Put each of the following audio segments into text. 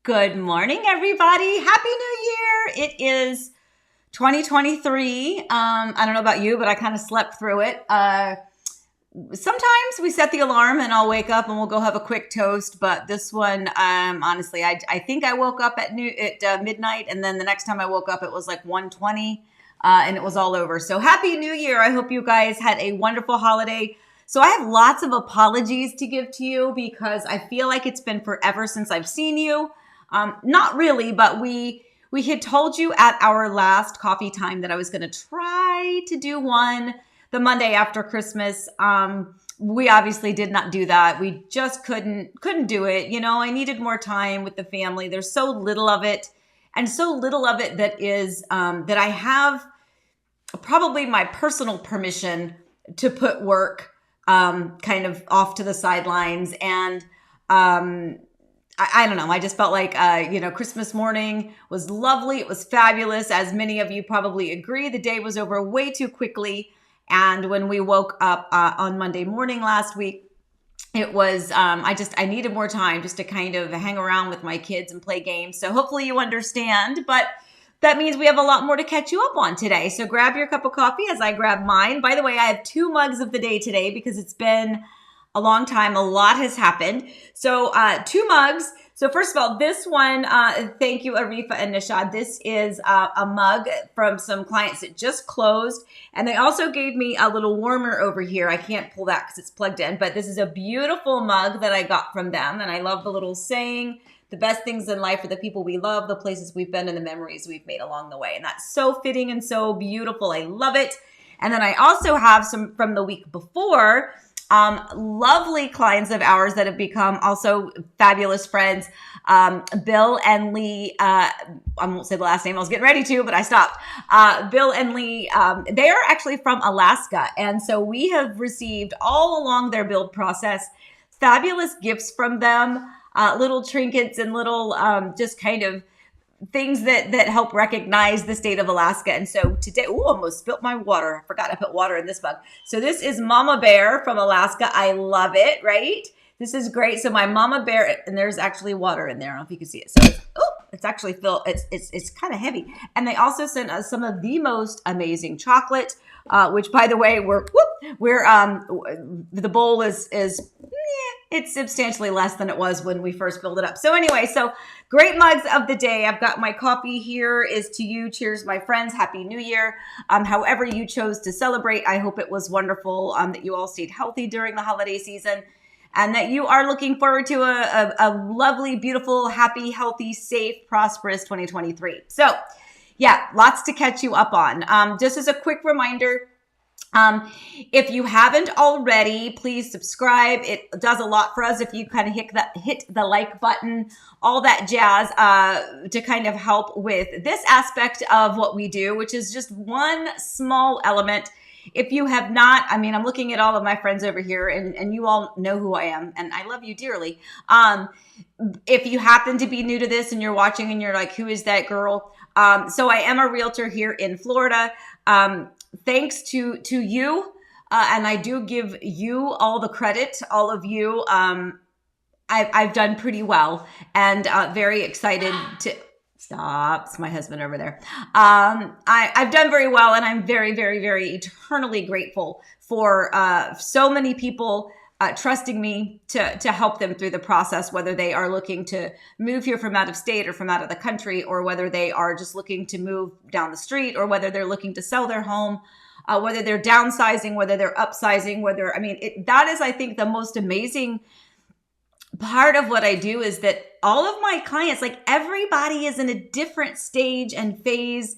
Good morning, everybody. Happy New Year. It is 2023. I don't know about you, but I kind of slept through it. Sometimes we set the alarm and I'll wake up and we'll go have a quick toast. But this one, honestly, I think I woke up at midnight. And then the next time I woke up, it was like 1:20 and it was all over. So happy New Year. I hope you guys had a wonderful holiday. So I have lots of apologies to give to you because I feel like it's been forever since I've seen you. Not really, but we had told you at our last coffee time that I was going to try to do one the Monday after Christmas. We obviously did not do that. We just couldn't do it. You know, I needed more time with the family. There's so little of it, and so little of it that is that I have probably my personal permission to put work kind of off to the sidelines. And I don't know. I just felt like, Christmas morning was lovely. It was fabulous. As many of you probably agree, the day was over way too quickly. And when we woke up on Monday morning last week, it was, I needed more time just to kind of hang around with my kids and play games. So hopefully you understand, but that means we have a lot more to catch you up on today. So grab your cup of coffee as I grab mine. By the way, I have 2 mugs of the day today because it's been a long time. A lot has happened. So 2 mugs. So first of all, this one, thank you, Arifa and Nishad. This is a mug from some clients that just closed. And they also gave me a little warmer over here. I can't pull that because it's plugged in. But this is a beautiful mug that I got from them. And I love the little saying, the best things in life are the people we love, the places we've been, and the memories we've made along the way. And that's so fitting and so beautiful. I love it. And then I also have some from the week before. Lovely clients of ours that have become also fabulous friends. Bill and Lee, I won't say the last name, I was getting ready to, but I stopped. Bill and Lee, they are actually from Alaska. And so we have received all along their build process, fabulous gifts from them, little trinkets and little, just kind of things that help recognize the state of Alaska. And so today, almost spilt my water. I forgot I put water in this mug. So this is Mama Bear from Alaska. I love it, right? This is great. So my Mama Bear, and there's actually water in there. I don't know if you can see it. So it's actually filled. It's kind of heavy. And they also sent us some of the most amazing chocolate, which by the way, the bowl is it's substantially less than it was when we first filled it up. So anyway, so great mugs of the day. I've got my coffee here is to you. Cheers, my friends. Happy New Year. However you chose to celebrate, I hope it was wonderful, that you all stayed healthy during the holiday season and that you are looking forward to a lovely, beautiful, happy, healthy, safe, prosperous 2023. So yeah, lots to catch you up on. Just as a quick reminder, if you haven't already, please subscribe. It does a lot for us if you kind of hit the like button, all that jazz, to kind of help with this aspect of what we do, which is just one small element. If you have not, I'm looking at all of my friends over here and you all know who I am and I love you dearly. If you happen to be new to this and you're watching and you're like, who is that girl? So I am a realtor here in Florida. Thanks to you, and I do give you all the credit, all of you. I've done pretty well, and very excited to stop. It's my husband over there. I've done very well, and I'm very, very, very eternally grateful for so many people trusting me to help them through the process, whether they are looking to move here from out of state or from out of the country, or whether they are just looking to move down the street, or whether they're looking to sell their home, whether they're downsizing, whether they're upsizing, that is, I think, the most amazing part of what I do is that all of my clients, like everybody is in a different stage and phase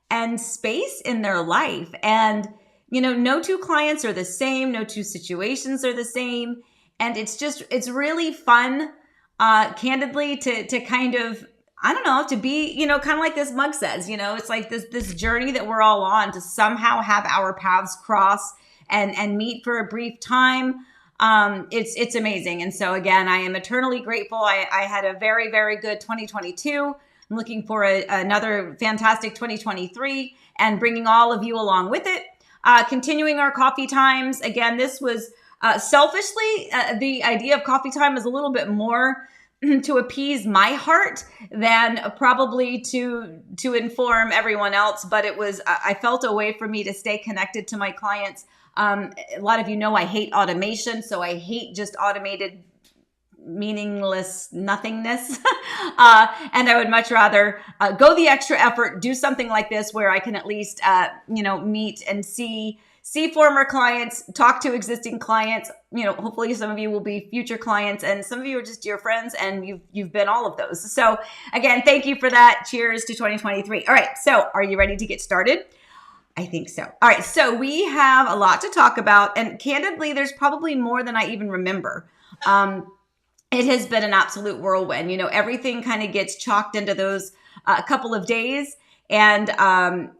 and space in their life. And no 2 clients are the same. No 2 situations are the same. And it's really fun, candidly, to kind of, I don't know, to be, kind of like this mug says, it's like this journey that we're all on to somehow have our paths cross and meet for a brief time. It's amazing. And so again, I am eternally grateful. I had a very, very good 2022. I'm looking for another fantastic 2023 and bringing all of you along with it. Continuing our coffee times. Again, this was selfishly, the idea of coffee time is a little bit more to appease my heart than probably to inform everyone else. But I felt a way for me to stay connected to my clients. A lot of you know I hate automation, so I hate just automated meaningless nothingness. And I would much rather go the extra effort, do something like this where I can at least, meet and see former clients, talk to existing clients. Hopefully some of you will be future clients, and some of you are just dear friends, and you've been all of those. So again, thank you for that. Cheers to 2023. All right. So are you ready to get started? I think so. All right. So we have a lot to talk about, and candidly, there's probably more than I even remember. It has been an absolute whirlwind. Everything kind of gets chalked into those couple of days. And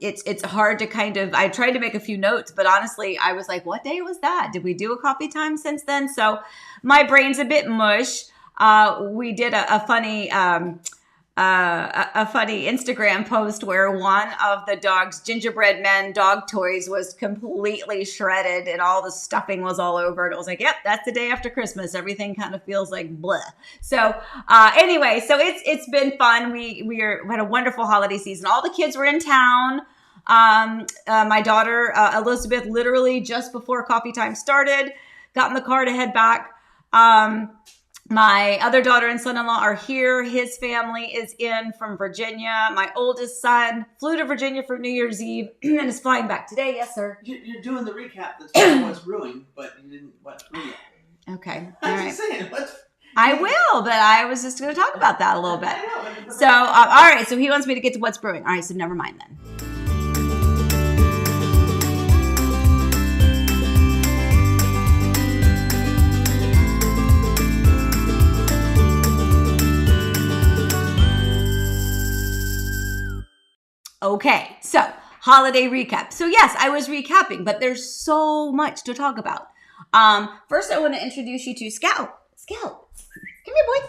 it's hard to I tried to make a few notes, but honestly, I was like, what day was that? Did we do a coffee time since then? So my brain's a bit mush. We did a funny Instagram post where one of the dog's gingerbread men dog toys was completely shredded and all the stuffing was all over it. It was like, yep, that's the day after Christmas. Everything kind of feels like bleh. So anyway, so it's been fun. We had a wonderful holiday season. All the kids were in town. My daughter, Elizabeth, literally just before coffee time started, got in the car to head back. My other daughter and son-in-law are here. His family is in from Virginia. My oldest son flew to Virginia for New Year's Eve and is flying back today. Yes, sir. You're doing the recap that's what's brewing, but you didn't what's brewing. Okay. I'm just saying. I will, but I was just going to talk about that a little bit. So, all right. So he wants me to get to what's brewing. All right. So never mind then. Okay, so holiday recap. So yes, I was recapping, but there's so much to talk about. First, I want to introduce you to Scout. Scout, come here, boy.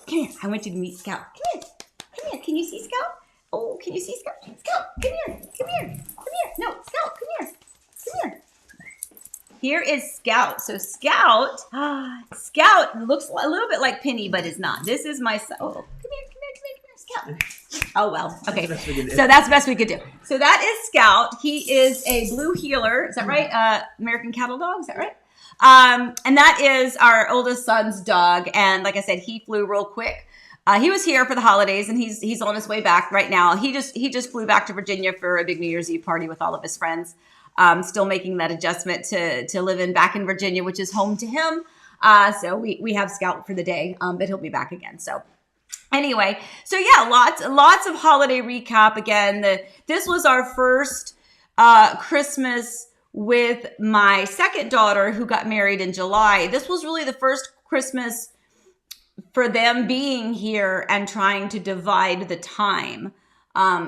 Come here. I want you to meet Scout. Come here. Come here. Can you see Scout? Oh, can you see Scout? Scout, come here. Come here. Come here. No, Scout, come here. Come here. Here is Scout. So Scout looks a little bit like Penny, but is not. This is my son. Oh, come here, Scout. Oh, well. Okay. So that's the best we could do. So that is Scout. He is a blue heeler. Is that right? American cattle dog. Is that right? And that is our oldest son's dog. And like I said, he flew real quick. He was here for the holidays, and he's on his way back right now. He just flew back to Virginia for a big New Year's Eve party with all of his friends. Still making that adjustment to living back in Virginia, which is home to him. So we have Scout for the day, but he'll be back again. So anyway, so yeah, lots of holiday recap. Again, this was our first Christmas with my second daughter who got married in July. This was really the first Christmas for them being here and trying to divide the time,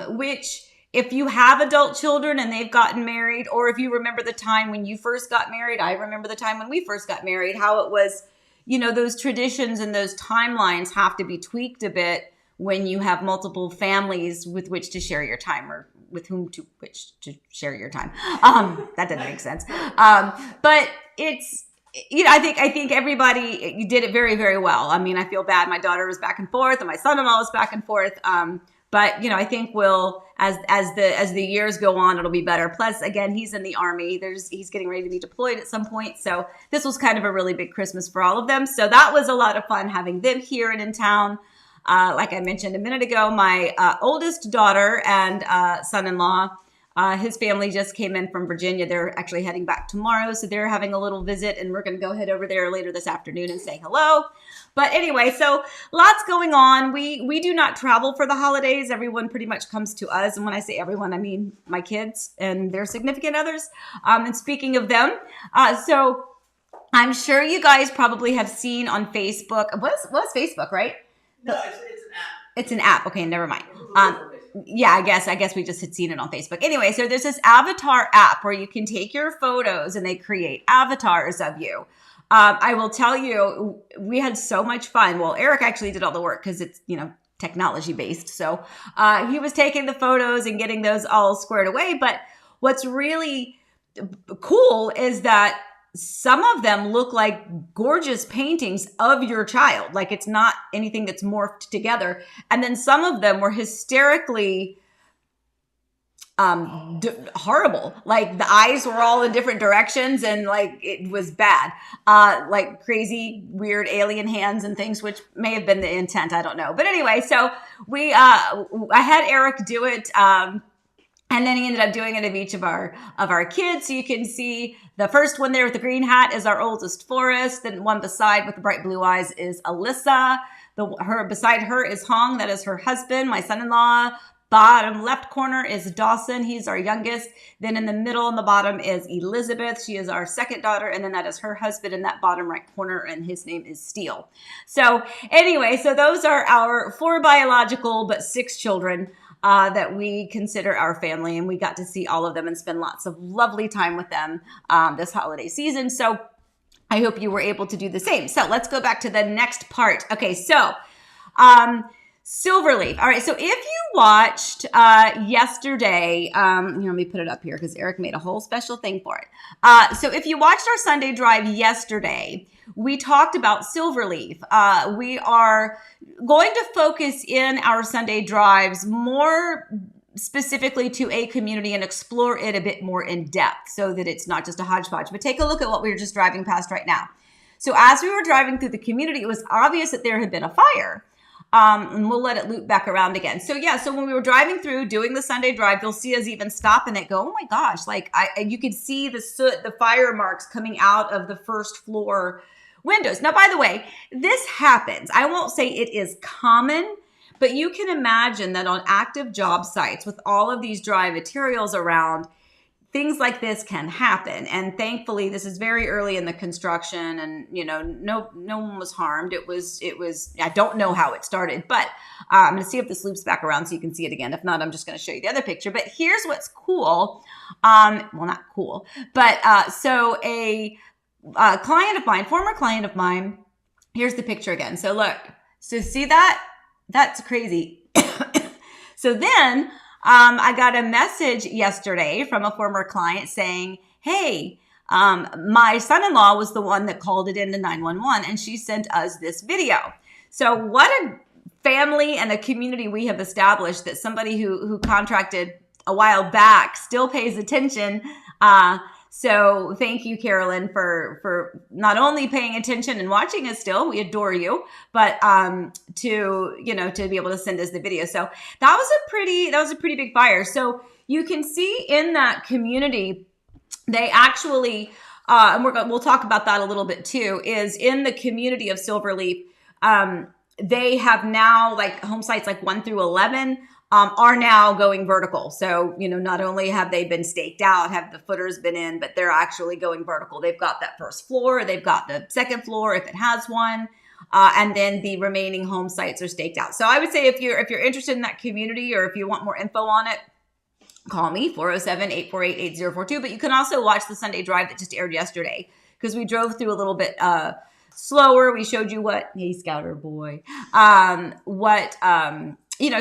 which if you have adult children and they've gotten married, or if you remember the time when you first got married, I remember the time when we first got married, how it was, those traditions and those timelines have to be tweaked a bit when you have multiple families with which to share your time, or with whom to which to share your time. That didn't make sense. But it's, I think everybody did it very, very well. I mean, I feel bad. My daughter was back and forth and my son-in-law was back and forth. But I think as the years go on, it'll be better. Plus, again, he's in the Army. He's getting ready to be deployed at some point. So this was kind of a really big Christmas for all of them. So that was a lot of fun having them here and in town. Like I mentioned a minute ago, my oldest daughter and son-in-law, his family just came in from Virginia. They're actually heading back tomorrow. So they're having a little visit, and we're going to go head over there later this afternoon and say hello. But anyway, so lots going on. We do not travel for the holidays. Everyone pretty much comes to us. And when I say everyone, I mean my kids and their significant others. And speaking of them, so I'm sure you guys probably have seen on Facebook. What's Facebook, right? No, it's an app. It's an app. Okay, never mind. Yeah, I guess we just had seen it on Facebook. Anyway, so there's this avatar app where you can take your photos and they create avatars of you. I will tell you, we had so much fun. Well, Eric actually did all the work because it's, technology based. So he was taking the photos and getting those all squared away. But what's really cool is that some of them look like gorgeous paintings of your child. Like it's not anything that's morphed together. And then some of them were hysterically horrible. Like the eyes were all in different directions and like it was bad. Like crazy, weird alien hands and things, which may have been the intent. I don't know. But anyway, so I had Eric do it. And then he ended up doing it of each of our kids. So you can see the first one there with the green hat is our oldest Forrest. Then one beside with the bright blue eyes is Alyssa. Beside her is Hong. That is her husband, my son-in-law. Bottom left corner is Dawson. He's our youngest. Then in the middle and the bottom is Elizabeth. She is our second daughter. And then that is her husband in that bottom right corner. And his name is Steele. So anyway, so those are our 4 biological, but 6 children that we consider our family. And we got to see all of them and spend lots of lovely time with them this holiday season. So I hope you were able to do the same. So let's go back to the next part. Okay, so Silverleaf. All right, so if you watched yesterday, let me put it up here because Eric made a whole special thing for it. So if you watched our Sunday drive yesterday, we talked about Silverleaf. We are going to focus in our Sunday drives more specifically to a community and explore it a bit more in depth so that it's not just a hodgepodge. But take a look at what we were just driving past right now. So as we were driving through the community, it was obvious that there had been a fire. And we'll let it loop back around again. So yeah, so when we were driving through doing the Sunday drive, you'll see us even stop and it go, oh my gosh, like you could see the soot, the fire marks coming out of the first floor windows. Now, by the way, this happens. I won't say it is common, but you can imagine that on active job sites with all of these dry materials around, things like this can happen. And thankfully, this is very early in the construction and, no one was harmed. It was, I don't know how it started, but I'm going to see if this loops back around so you can see it again. If not, I'm just going to show you the other picture. But here's what's cool. Well, not cool, but so a client of mine, former client of mine, here's the picture again. So look, so see that? That's crazy. So then I got a message yesterday from a former client saying, hey, my son-in-law was the one that called it into 911 and she sent us this video. So what a family and a community we have established that somebody who contracted a while back still pays attention. So thank you, Carolyn, for not only paying attention and watching us still, we adore you, but to be able to send us the video. So that was a pretty big fire. So you can see in that community, they actually, and we'll talk about that a little bit too, is in the community of Silverleaf, they have now like home sites like 1 through 11 are now going vertical. So, not only have they been staked out, have the footers been in, but they're actually going vertical. They've got that first floor, they've got the second floor if it has one, and then the remaining home sites are staked out. So I would say if you're interested in that community or if you want more info on it, call me 407-848-8042. But you can also watch the Sunday drive that just aired yesterday because we drove through a little bit slower. We showed you hey, Scouter boy,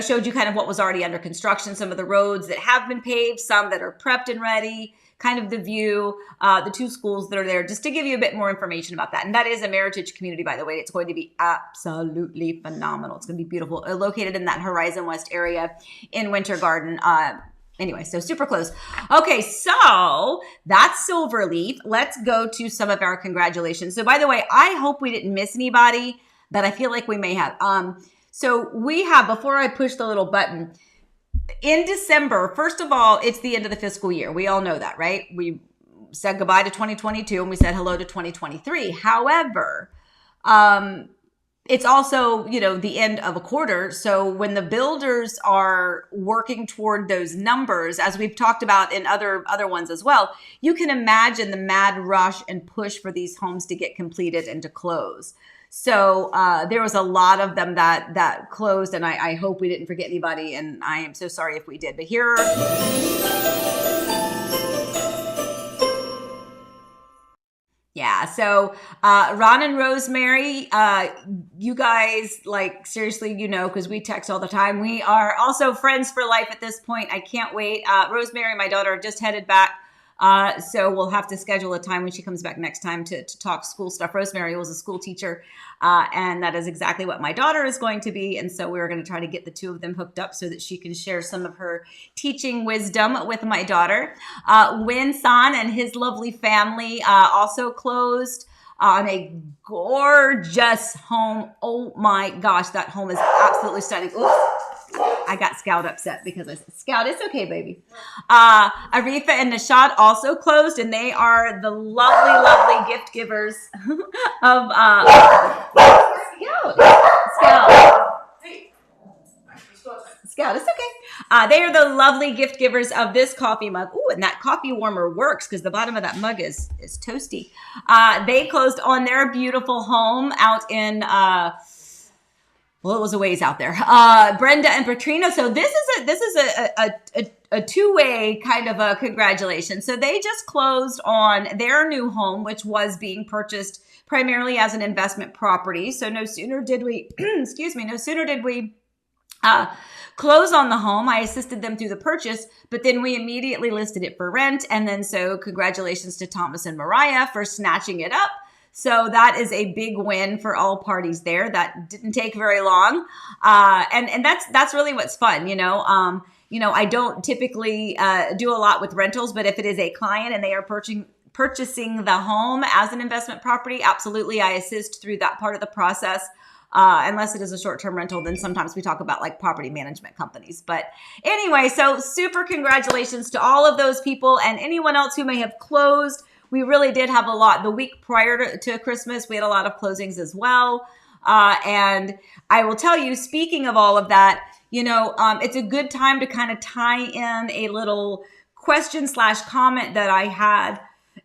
showed you kind of what was already under construction, some of the roads that have been paved, some that are prepped and ready, kind of the view, the 2 schools that are there, just to give you a bit more information about that. And that is a Meritage community, by the way. It's going to be absolutely phenomenal. It's going to be beautiful. Located in that Horizon West area in Winter Garden. Anyway, so super close. Okay, so that's Silverleaf. Let's go to some of our congratulations. So by the way, I hope we didn't miss anybody, but I feel like we may have. So we have, before I push the little button, in December, first of all, it's the end of the fiscal year. We all know that, right? We said goodbye to 2022 and we said hello to 2023. However, it's also, the end of a quarter. So when the builders are working toward those numbers, as we've talked about in other ones as well, you can imagine the mad rush and push for these homes to get completed and to close. So there was a lot of them that closed, and I hope we didn't forget anybody, and I am so sorry if we did. But here yeah, so Ron and Rosemary, you guys, like, seriously, because we text all the time. We are also friends for life at this point. I can't wait. Rosemary, my daughter, just headed back So we'll have to schedule a time when she comes back next time to talk school stuff. Rosemary was a school teacher, and that is exactly what my daughter is going to be. And so we're going to try to get the two of them hooked up so that she can share some of her teaching wisdom with my daughter. Win-san and his lovely family also closed on a gorgeous home. Oh my gosh, that home is absolutely stunning. Oops. I got Scout upset because I said, Scout, it's okay, baby. Arifa and Nishad also closed, and they are the lovely, lovely gift givers of Scout, it's okay. They are the lovely gift givers of this coffee mug. Ooh, and that coffee warmer works because the bottom of that mug is toasty. They closed on their beautiful home out in well, it was a ways out there. Brenda and Petrina. So this is a two-way kind of a congratulations. So they just closed on their new home, which was being purchased primarily as an investment property. So no sooner did we, close on the home. I assisted them through the purchase, but then we immediately listed it for rent. And then so congratulations to Thomas and Mariah for snatching it up. So that is a big win for all parties there. That didn't take very long. And that's really what's fun, I don't typically do a lot with rentals, but if it is a client and they are purchasing the home as an investment property, absolutely, I assist through that part of the process. Unless it is a short-term rental, then sometimes we talk about like property management companies. But anyway, so super congratulations to all of those people and anyone else who may have closed. We really did have a lot. The week prior to Christmas, we had a lot of closings as well. And I will tell you, speaking of all of that, it's a good time to kind of tie in a little question/comment that I had.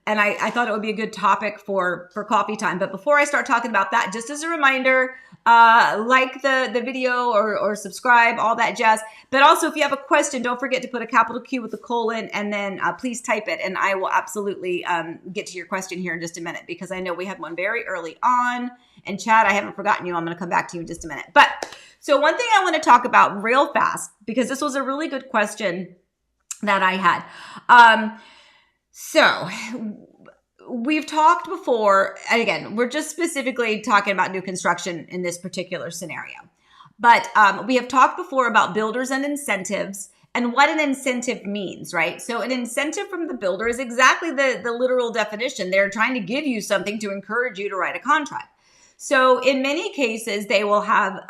And I thought it would be a good topic for coffee time. But before I start talking about that, just as a reminder, like the video or subscribe, all that jazz. But also, if you have a question, don't forget to put a capital Q with a colon and then please type it. And I will absolutely get to your question here in just a minute because I know we had one very early on. And Chad, I haven't forgotten you. I'm going to come back to you in just a minute. But so one thing I want to talk about real fast, because this was a really good question that I had. So we've talked before, and again, we're just specifically talking about new construction in this particular scenario. But we have talked before about builders and incentives and what an incentive means, right? So an incentive from the builder is exactly the literal definition. They're trying to give you something to encourage you to write a contract. So in many cases, they will have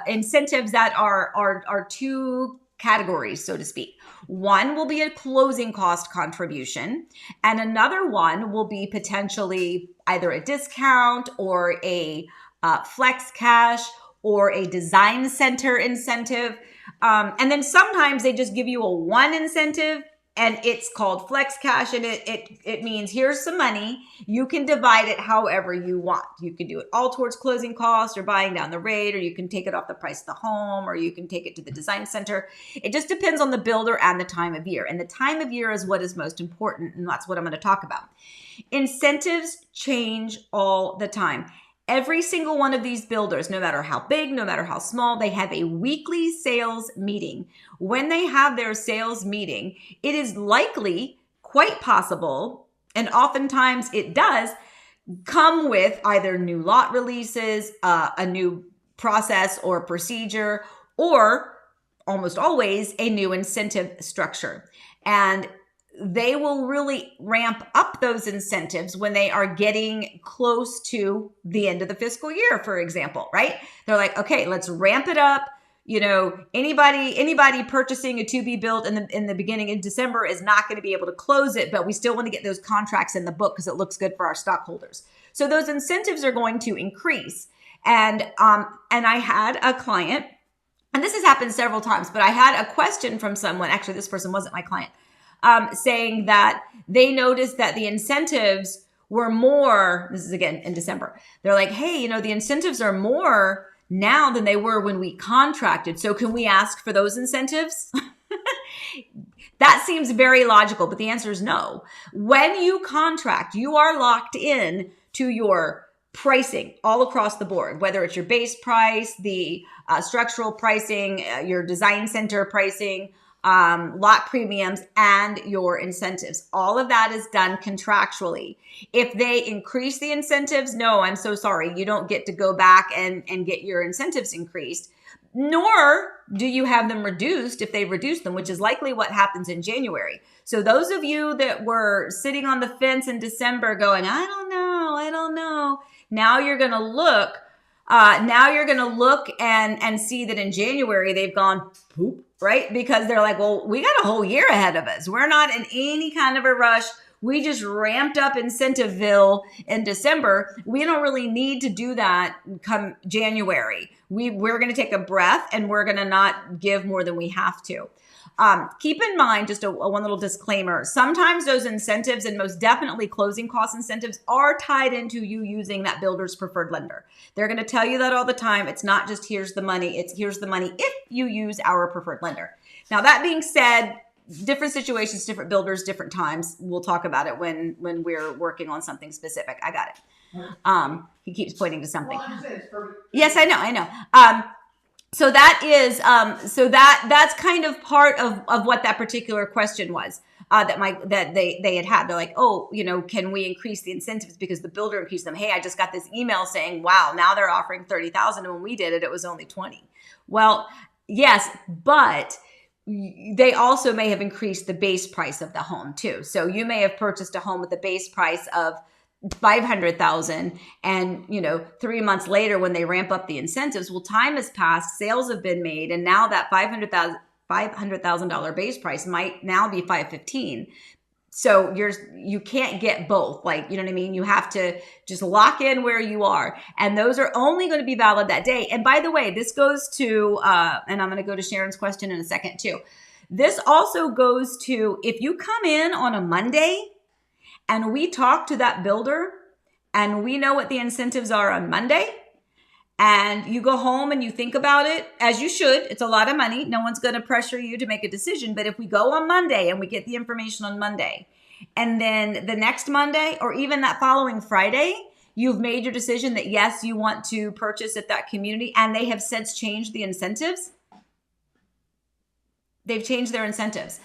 incentives that are two categories, so to speak. One will be a closing cost contribution, and another one will be potentially either a discount or a flex cash or a design center incentive. And then sometimes they just give you a one incentive and it's called flex cash, and it means here's some money. You can divide it however you want. You can do it all towards closing costs or buying down the rate, or you can take it off the price of the home, or you can take it to the design center. It just depends on the builder and the time of year. And the time of year is what is most important, and that's what I'm going to talk about. Incentives change all the time. Every single one of these builders, no matter how big, no matter how small, they have a weekly sales meeting. When they have their sales meeting, it is likely, quite possible, and oftentimes it does, come with either new lot releases, a new process or procedure, or almost always a new incentive structure. And they will really ramp up those incentives when they are getting close to the end of the fiscal year, for example, right? They're like, okay, let's ramp it up. Anybody purchasing a to be built in the beginning of December is not going to be able to close it, but we still want to get those contracts in the book because it looks good for our stockholders. So those incentives are going to increase. And I had a client, and this has happened several times, but I had a question from someone. Actually, this person wasn't my client. Saying that they noticed that the incentives were more, this is again in December, they're like, hey, the incentives are more now than they were when we contracted. So can we ask for those incentives? That seems very logical, but the answer is no. When you contract, you are locked in to your pricing all across the board, whether it's your base price, the structural pricing, your design center pricing, lot premiums, and your incentives. All of that is done contractually. If they increase the incentives, no, I'm so sorry. You don't get to go back and get your incentives increased, nor do you have them reduced if they reduce them, which is likely what happens in January. So those of you that were sitting on the fence in December going, I don't know. Now you're going to look. Now you're going to look and see that in January they've gone poop, right? Because they're like, well, we got a whole year ahead of us. We're not in any kind of a rush. We just ramped up Incentiveville in December. We don't really need to do that come January. We're going to take a breath and we're going to not give more than we have to. Keep in mind, just one little disclaimer, sometimes those incentives, and most definitely closing cost incentives, are tied into you using that builder's preferred lender. They're going to tell you that all the time. It's not just here's the money, it's here's the money if you use our preferred lender. Now, that being said, different situations, different builders, different times. We'll talk about it when we're working on something specific. I got it. He keeps pointing to something. Well, I'm saying it's perfect. Yes, I know. So that is, that's kind of part of what that particular question was, that they had. They're like, oh, can we increase the incentives because the builder increased them? Hey, I just got this email saying, wow, now they're offering 30,000. And when we did it, it was only 20. Well, yes, but they also may have increased the base price of the home too. So you may have purchased a home with a base price of 500,000, and 3 months later when they ramp up the incentives, well, time has passed, sales have been made, and now that $500,000 base price might now be 515. So you can't get both, like, you know what I mean? You have to just lock in where you are, and those are only going to be valid that day. And by the way, this goes to and I'm going to go to Sharon's question in a second too. This also goes to if you come in on a Monday and we talk to that builder and we know what the incentives are on Monday, and you go home and you think about it, as you should. It's a lot of money. No one's going to pressure you to make a decision. But if we go on Monday and we get the information on Monday, and then the next Monday or even that following Friday, you've made your decision that yes, you want to purchase at that community, and they have since changed the incentives. They've changed their incentives.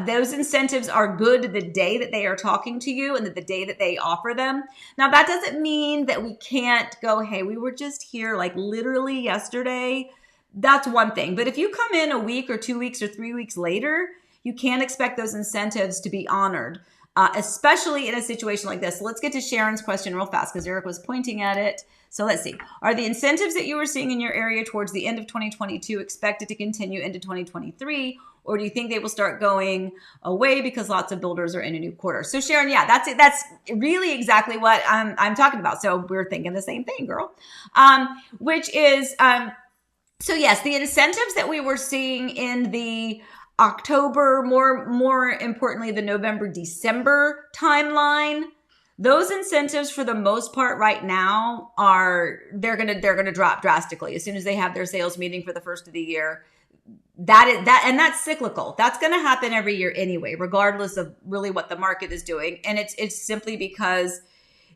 Those incentives are good the day that they are talking to you and the day that they offer them. Now, that doesn't mean that we can't go, hey, we were just here like literally yesterday. That's one thing. But if you come in a week or 2 weeks or 3 weeks later, you can't expect those incentives to be honored, especially in a situation like this. So let's get to Sharon's question real fast because Eric was pointing at it. So let's see. Are the incentives that you were seeing in your area towards the end of 2022 expected to continue into 2023? Or do you think they will start going away because lots of builders are in a new quarter? So Sharon, yeah, that's it. That's really exactly what I'm talking about. So we're thinking the same thing, girl. Which is, so yes, the incentives that we were seeing in the October, more importantly, the November, December timeline, those incentives for the most part right now they're gonna drop drastically as soon as they have their sales meeting for the first of the year. And that's cyclical. That's going to happen every year anyway, regardless of really what the market is doing. And it's simply because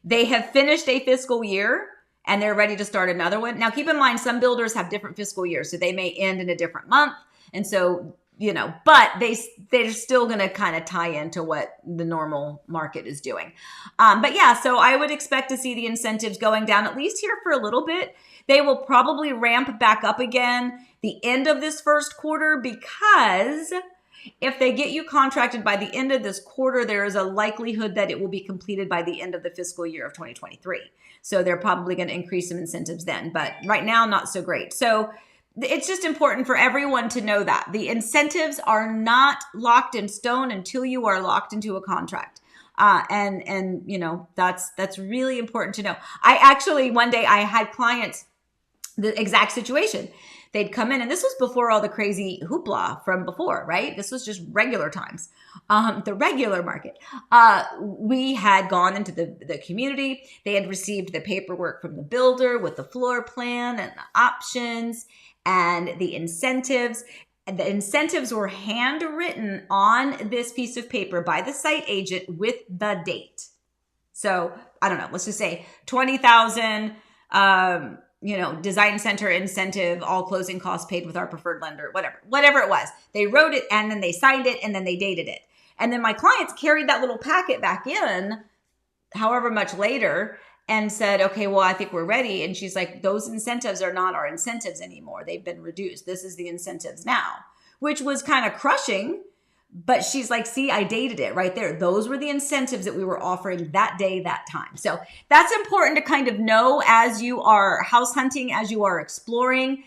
they have finished a fiscal year and they're ready to start another one. Now, keep in mind, some builders have different fiscal years, so they may end in a different month. And so, but they're still going to kind of tie into what the normal market is doing. But yeah, so I would expect to see the incentives going down at least here for a little bit. They will probably ramp back up again the end of this first quarter, because if they get you contracted by the end of this quarter, there is a likelihood that it will be completed by the end of the fiscal year of 2023. So they're probably going to increase some incentives then, but right now, not so great. So it's just important for everyone to know that the incentives are not locked in stone until you are locked into a contract. And that's really important to know. I actually, one day I had clients, the exact situation. They'd come in, and this was before all the crazy hoopla from before, right? This was just regular times, the regular market. We had gone into the community. They had received the paperwork from the builder with the floor plan and the options and the incentives. The incentives were handwritten on this piece of paper by the site agent with the date. So I don't know, let's just say 20,000, design center incentive, all closing costs paid with our preferred lender, whatever it was. They wrote it and then they signed it and then they dated it. And then my clients carried that little packet back in however much later and said, okay, well, I think we're ready. And she's like, those incentives are not our incentives anymore. They've been reduced. This is the incentives now, which was kind of crushing. But she's like, see, I dated it right there. Those were the incentives that we were offering that day, that time. So that's important to kind of know as you are house hunting, as you are exploring.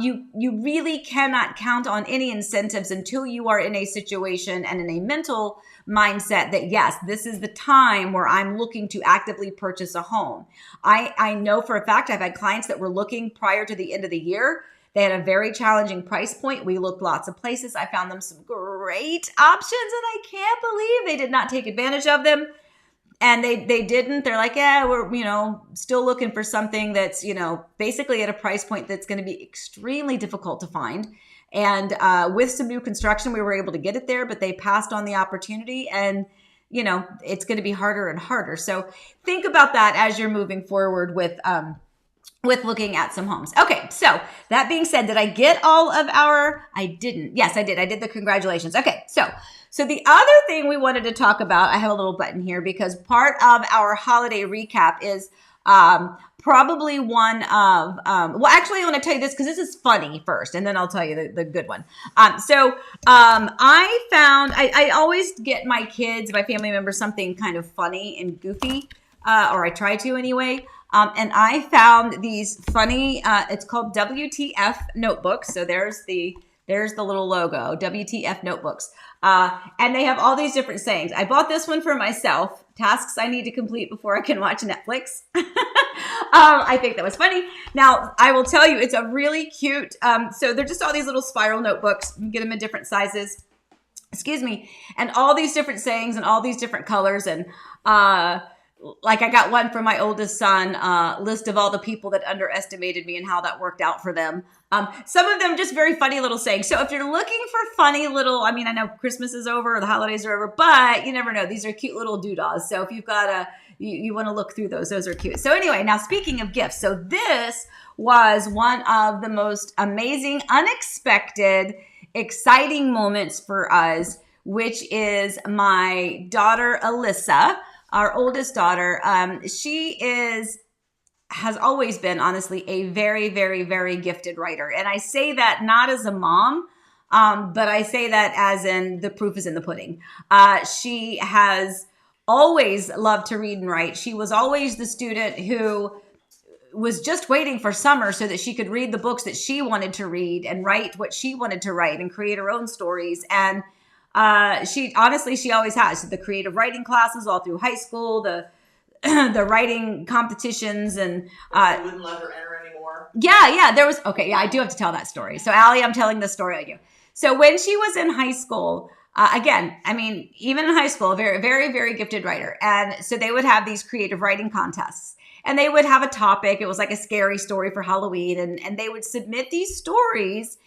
You really cannot count on any incentives until you are in a situation and in a mental mindset that, yes, this is the time where I'm looking to actively purchase a home. I know for a fact I've had clients that were looking prior to the end of the year. They had a very challenging price point. We looked lots of places. I found them some great options, and I can't believe they did not take advantage of them. And they didn't. They're like, yeah, we're, still looking for something that's, basically at a price point that's going to be extremely difficult to find. And with some new construction, we were able to get it there, but they passed on the opportunity, and it's going to be harder and harder. So think about that as you're moving forward with looking at some homes. Okay, so that being said, did I get all of I didn't. Yes, I did. I did the congratulations. Okay, so the other thing we wanted to talk about, I have a little button here because part of our holiday recap is probably one of, actually I want to tell you this because this is funny first, and then I'll tell you the good one. I found, I always get my kids, my family members, something kind of funny and goofy, or I try to anyway. And I found these funny, it's called WTF Notebooks. So there's the little logo, WTF Notebooks. And they have all these different sayings. I bought this one for myself, tasks I need to complete before I can watch Netflix. I think that was funny. Now, I will tell you, it's a really cute, so they're just all these little spiral notebooks. You can get them in different sizes. Excuse me. And all these different sayings and all these different colors. And, like I got one for my oldest son, list of all the people that underestimated me and how that worked out for them. Some of them just very funny little sayings. So if you're looking for funny little, I know Christmas is over or the holidays are over, but you never know. These are cute little doodahs. So if you've got you want to look through those are cute. So anyway, now speaking of gifts, so this was one of the most amazing, unexpected, exciting moments for us, which is my daughter, Alyssa, our oldest daughter. She has always been, honestly, a very, very, very gifted writer. And I say that not as a mom, but I say that as in the proof is in the pudding. She has always loved to read and write. She was always the student who was just waiting for summer so that she could read the books that she wanted to read and write what she wanted to write and create her own stories. And she always has the creative writing classes all through high school, the writing competitions, and they wouldn't let her enter anymore. Yeah, there was. Okay, yeah, I do have to tell that story. So Allie, I'm telling this story on you. So when she was in high school, again, even in high school, a very, very, very gifted writer, and so they would have these creative writing contests, and they would have a topic. It was like a scary story for Halloween, and they would submit these stories.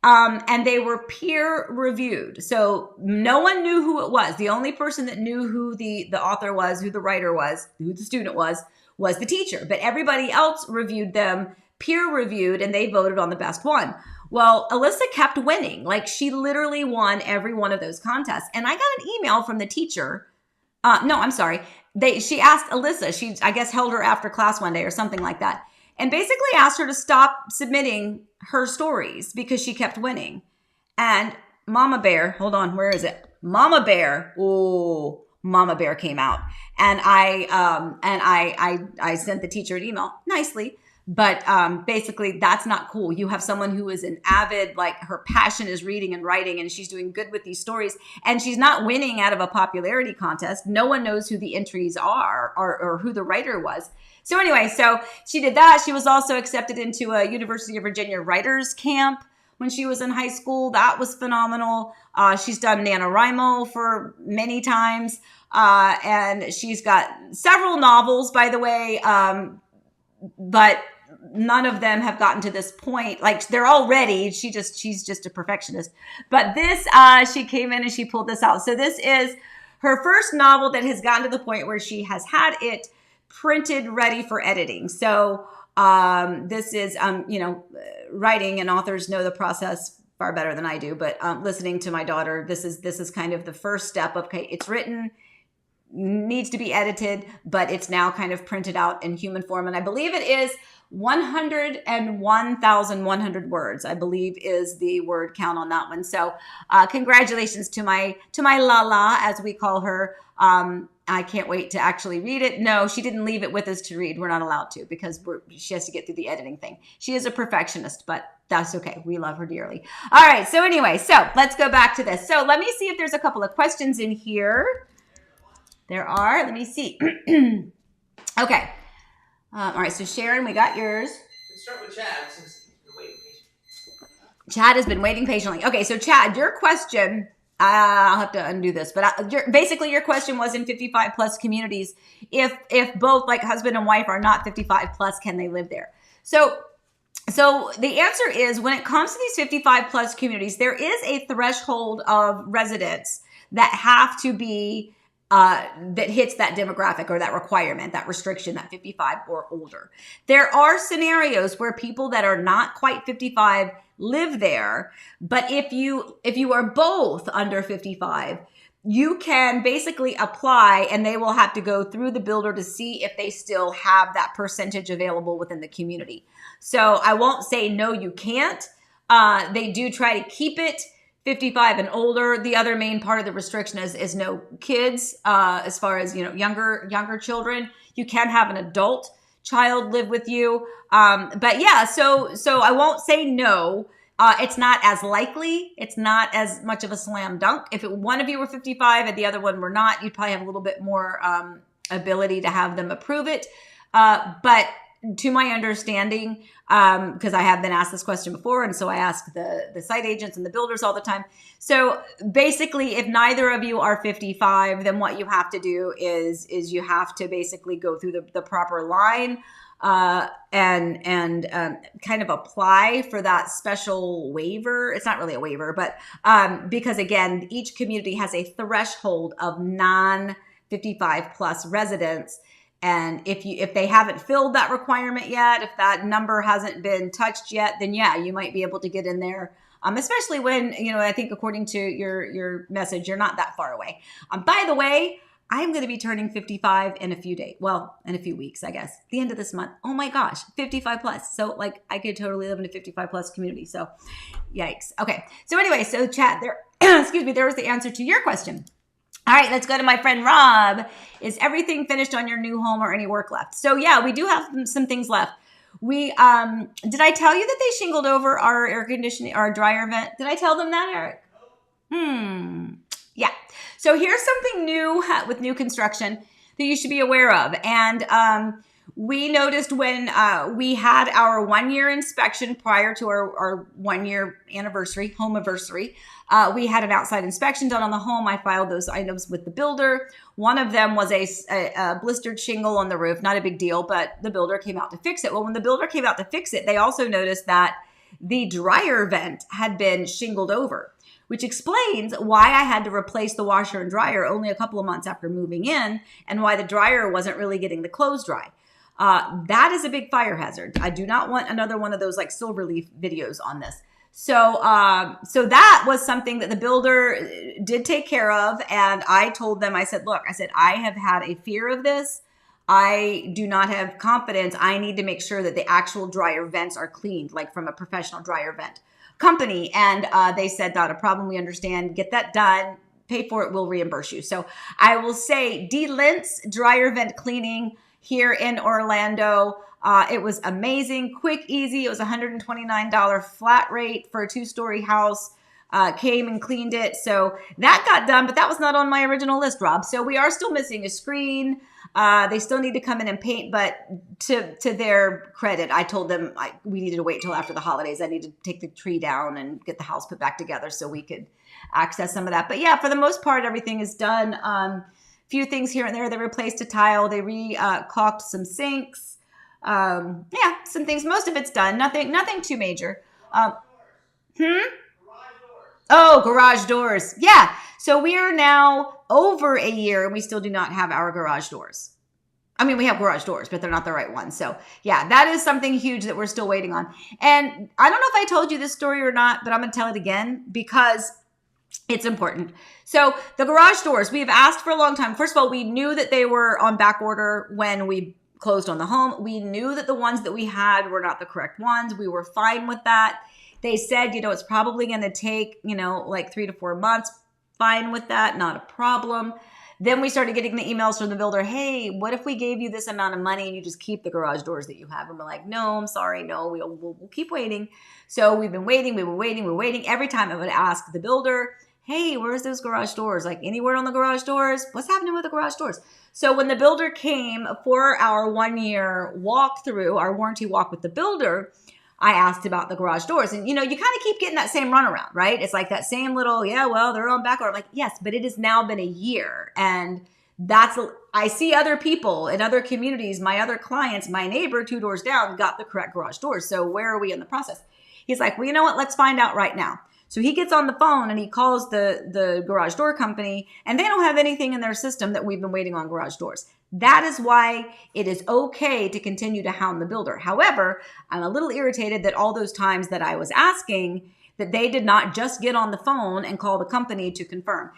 And they were peer reviewed. So no one knew who it was. The only person that knew who the author was, who the writer was, who the student was the teacher. But everybody else reviewed them, peer reviewed, and they voted on the best one. Well, Alyssa kept winning. Like, she literally won every one of those contests. And I got an email from the teacher. No, I'm sorry. She asked Alyssa, she, I guess, held her after class one day or something like that, and basically asked her to stop submitting her stories because she kept winning. And Mama Bear, hold on, where is it? Mama Bear came out. And I sent the teacher an email nicely, but basically that's not cool. You have someone who is an avid, like, her passion is reading and writing, and she's doing good with these stories, and she's not winning out of a popularity contest. No one knows who the entries are or who the writer was. So anyway, so she did that. She was also accepted into a University of Virginia writers camp when she was in high school. That was phenomenal. She's done NaNoWriMo for many times. And she's got several novels, by the way, but none of them have gotten to this point. Like, they're all ready. She's just a perfectionist. But this, she came in and she pulled this out. So this is her first novel that has gotten to the point where she has had it printed ready for editing. So This is, writing, and authors know the process far better than I do, but listening to my daughter, this is kind of the first step of, okay, it's written, needs to be edited, but it's now kind of printed out in human form. And I believe it is 101,100 words, I believe is the word count on that one. So congratulations to my Lala, as we call her. I can't wait to actually read it. No, she didn't leave it with us to read. We're not allowed to because she has to get through the editing thing. She is a perfectionist, but that's okay. We love her dearly. All right. So anyway, so let's go back to this. So let me see if there's a couple of questions in here. There are. Let me see. Okay. All right. So Sharon, we got yours. Let's start with Chad since he's been waiting patiently. Chad has been waiting patiently. Okay. So Chad, your question. I'll have to undo this, but basically your question was, in 55 plus communities, if both like husband and wife are not 55 plus, can they live there? So the answer is, when it comes to these 55 plus communities, there is a threshold of residents that have to be that hits that demographic or that requirement, that restriction, that 55 or older. There are scenarios where people that are not quite 55 live there, but if you are both under 55, you can basically apply, and they will have to go through the builder to see if they still have that percentage available within the community. So I won't say no, you can't. They do try to keep it 55 and older. The other main part of the restriction is no kids. As far as, younger children, you can have an adult child live with you. But yeah, so I won't say no. It's not as likely. It's not as much of a slam dunk. If one of you were 55 and the other one were not, you'd probably have a little bit more ability to have them approve it. But to my understanding, because I have been asked this question before, and so I ask the site agents and the builders all the time. So basically, if neither of you are 55, then what you have to do is you have to basically go through the proper line and kind of apply for that special waiver. It's not really a waiver, but because again, each community has a threshold of non-55 plus residents. And if they haven't filled that requirement yet, if that number hasn't been touched yet, then yeah, you might be able to get in there. Especially when, I think according to your message, you're not that far away. By the way, I'm going to be turning 55 in a few days. Well, in a few weeks, I guess. The end of this month. Oh my gosh, 55 plus. So I could totally live in a 55 plus community. So yikes. Okay. So anyway, so chat there, excuse me, there was the answer to your question. All right, let's go to my friend Rob. Is everything finished on your new home or any work left? So yeah, we do have some things left. We did I tell you that they shingled over our air conditioning, our dryer vent? Did I tell them that, Eric? Yeah. So here's something new with new construction that you should be aware of. And we noticed when we had our 1 year inspection prior to our 1 year anniversary, home anniversary, we had an outside inspection done on the home. I filed those items with the builder. One of them was a blistered shingle on the roof. Not a big deal, but the builder came out to fix it. Well, when the builder came out to fix it, they also noticed that the dryer vent had been shingled over, which explains why I had to replace the washer and dryer only a couple of months after moving in, and why the dryer wasn't really getting the clothes dry. That is a big fire hazard. I do not want another one of those like Silverleaf videos on this. So that was something that the builder did take care of. And I told them, I said, look, I have had a fear of this. I do not have confidence. I need to make sure that the actual dryer vents are cleaned, like from a professional dryer vent company. And they said, not a problem. We understand. Get that done. Pay for it. We'll reimburse you. So I will say D-Lint's dryer vent cleaning here in Orlando. It was amazing, quick, easy. It was $129 flat rate for a 2-story house. Came and cleaned it. So that got done, but that was not on my original list, Rob. So we are still missing a screen. They still need to come in and paint, but to their credit, I told them we needed to wait till after the holidays. I need to take the tree down and get the house put back together so we could access some of that. But yeah, for the most part, everything is done. Few things here and there. They replaced a tile. They caulked some sinks. Yeah, some things. Most of it's done. Nothing too major. Oh, garage doors. Yeah. So we are now over a year and we still do not have our garage doors. I mean, we have garage doors, but they're not the right ones. So yeah, that is something huge that we're still waiting on. And I don't know if I told you this story or not, but I'm going to tell it again because it's important. So the garage doors, we've asked for a long time. First of all, we knew that they were on back order when we closed on the home. We knew that the ones that we had were not the correct ones. We were fine with that. They said, it's probably going to take, like 3 to 4 months. Fine with that. Not a problem. Then we started getting the emails from the builder. Hey, what if we gave you this amount of money and you just keep the garage doors that you have? And we're like, no, I'm sorry. No, we'll keep waiting. So we've been waiting. We're waiting. Every time I would ask the builder, hey, where's those garage doors? Like, any word on the garage doors? What's happening with the garage doors? So when the builder came for our 1-year walkthrough, our warranty walk with the builder, I asked about the garage doors. And, you kind of keep getting that same runaround, right? It's like that same little, yeah, well, they're on back order. I'm like, yes, but it has now been a year. And I see other people in other communities, my other clients, my neighbor 2 doors down got the correct garage doors. So where are we in the process? He's like, well, you know what? Let's find out right now. So he gets on the phone and he calls the garage door company, and they don't have anything in their system that we've been waiting on garage doors. That is why it is okay to continue to hound the builder. However, I'm a little irritated that all those times that I was asking that they did not just get on the phone and call the company to confirm.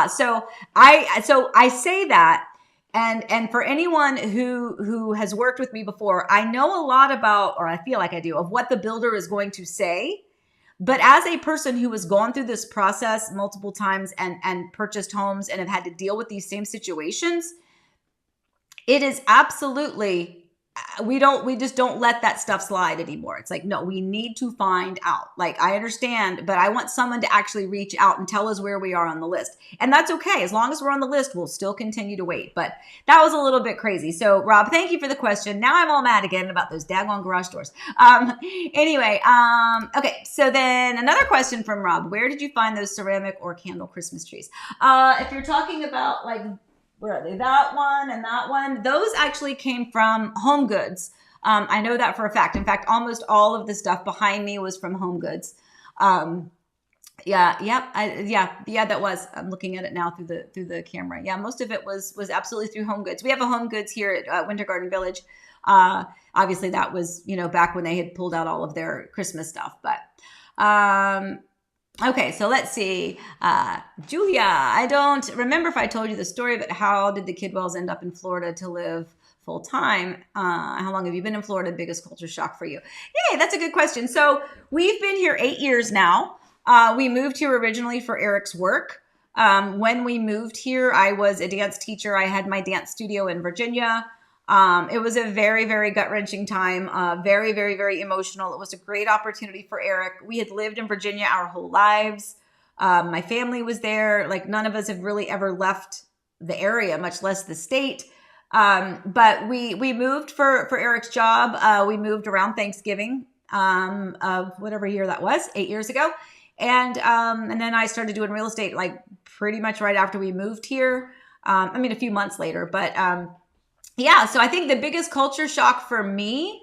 So I say that, and for anyone who has worked with me before, I know a lot about, or I feel like I do, of what the builder is going to say. But as a person who has gone through this process multiple times and purchased homes and have had to deal with these same situations, it is absolutely, we just don't let that stuff slide anymore. It's like, no, we need to find out. Like, I understand, but I want someone to actually reach out and tell us where we are on the list. And that's okay. As long as we're on the list, we'll still continue to wait. But that was a little bit crazy. So Rob, thank you for the question. Now I'm all mad again about those daggone garage doors. Okay. So then another question from Rob, where did you find those ceramic or candle Christmas trees? If you're talking about like, where are they? That one and that one. Those actually came from Home Goods. I know that for a fact. In fact, almost all of the stuff behind me was from Home Goods. That was. I'm looking at it now through the camera. Yeah, most of it was absolutely through Home Goods. We have a Home Goods here at Winter Garden Village. Obviously, that was back when they had pulled out all of their Christmas stuff, but. Okay, so let's see. Julia, I don't remember if I told you the story, but how did the Kidwells end up in Florida to live full time? How long have you been in Florida? Biggest culture shock for you? Yay, that's a good question. So we've been here 8 years now. We moved here originally for Eric's work. When we moved here, I was a dance teacher. I had my dance studio in Virginia. It was a very, very gut-wrenching time, very, very, very emotional. It was a great opportunity for Eric. We had lived in Virginia our whole lives. My family was there. Like, none of us have really ever left the area, much less the state. But we moved for Eric's job. We moved around Thanksgiving of whatever year that was, 8 years ago. And then I started doing real estate like pretty much right after we moved here. A few months later, but so I think the biggest culture shock for me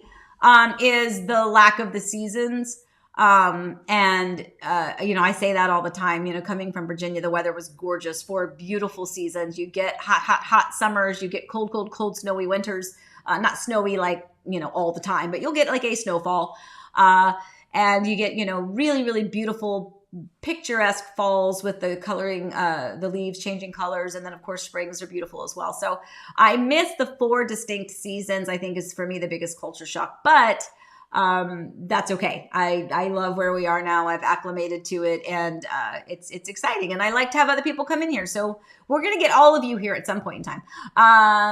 is the lack of the seasons. I say that all the time, coming from Virginia, the weather was gorgeous, 4 beautiful seasons. You get hot summers, you get cold, snowy winters, not snowy like, all the time, but you'll get like a snowfall. And you get, really, really beautiful picturesque falls with the coloring, the leaves changing colors. And then of course, springs are beautiful as well. So I miss the 4 distinct seasons, I think is for me the biggest culture shock, but that's okay. I love where we are now. I've acclimated to it, and it's exciting. And I like to have other people come in here. So we're going to get all of you here at some point in time.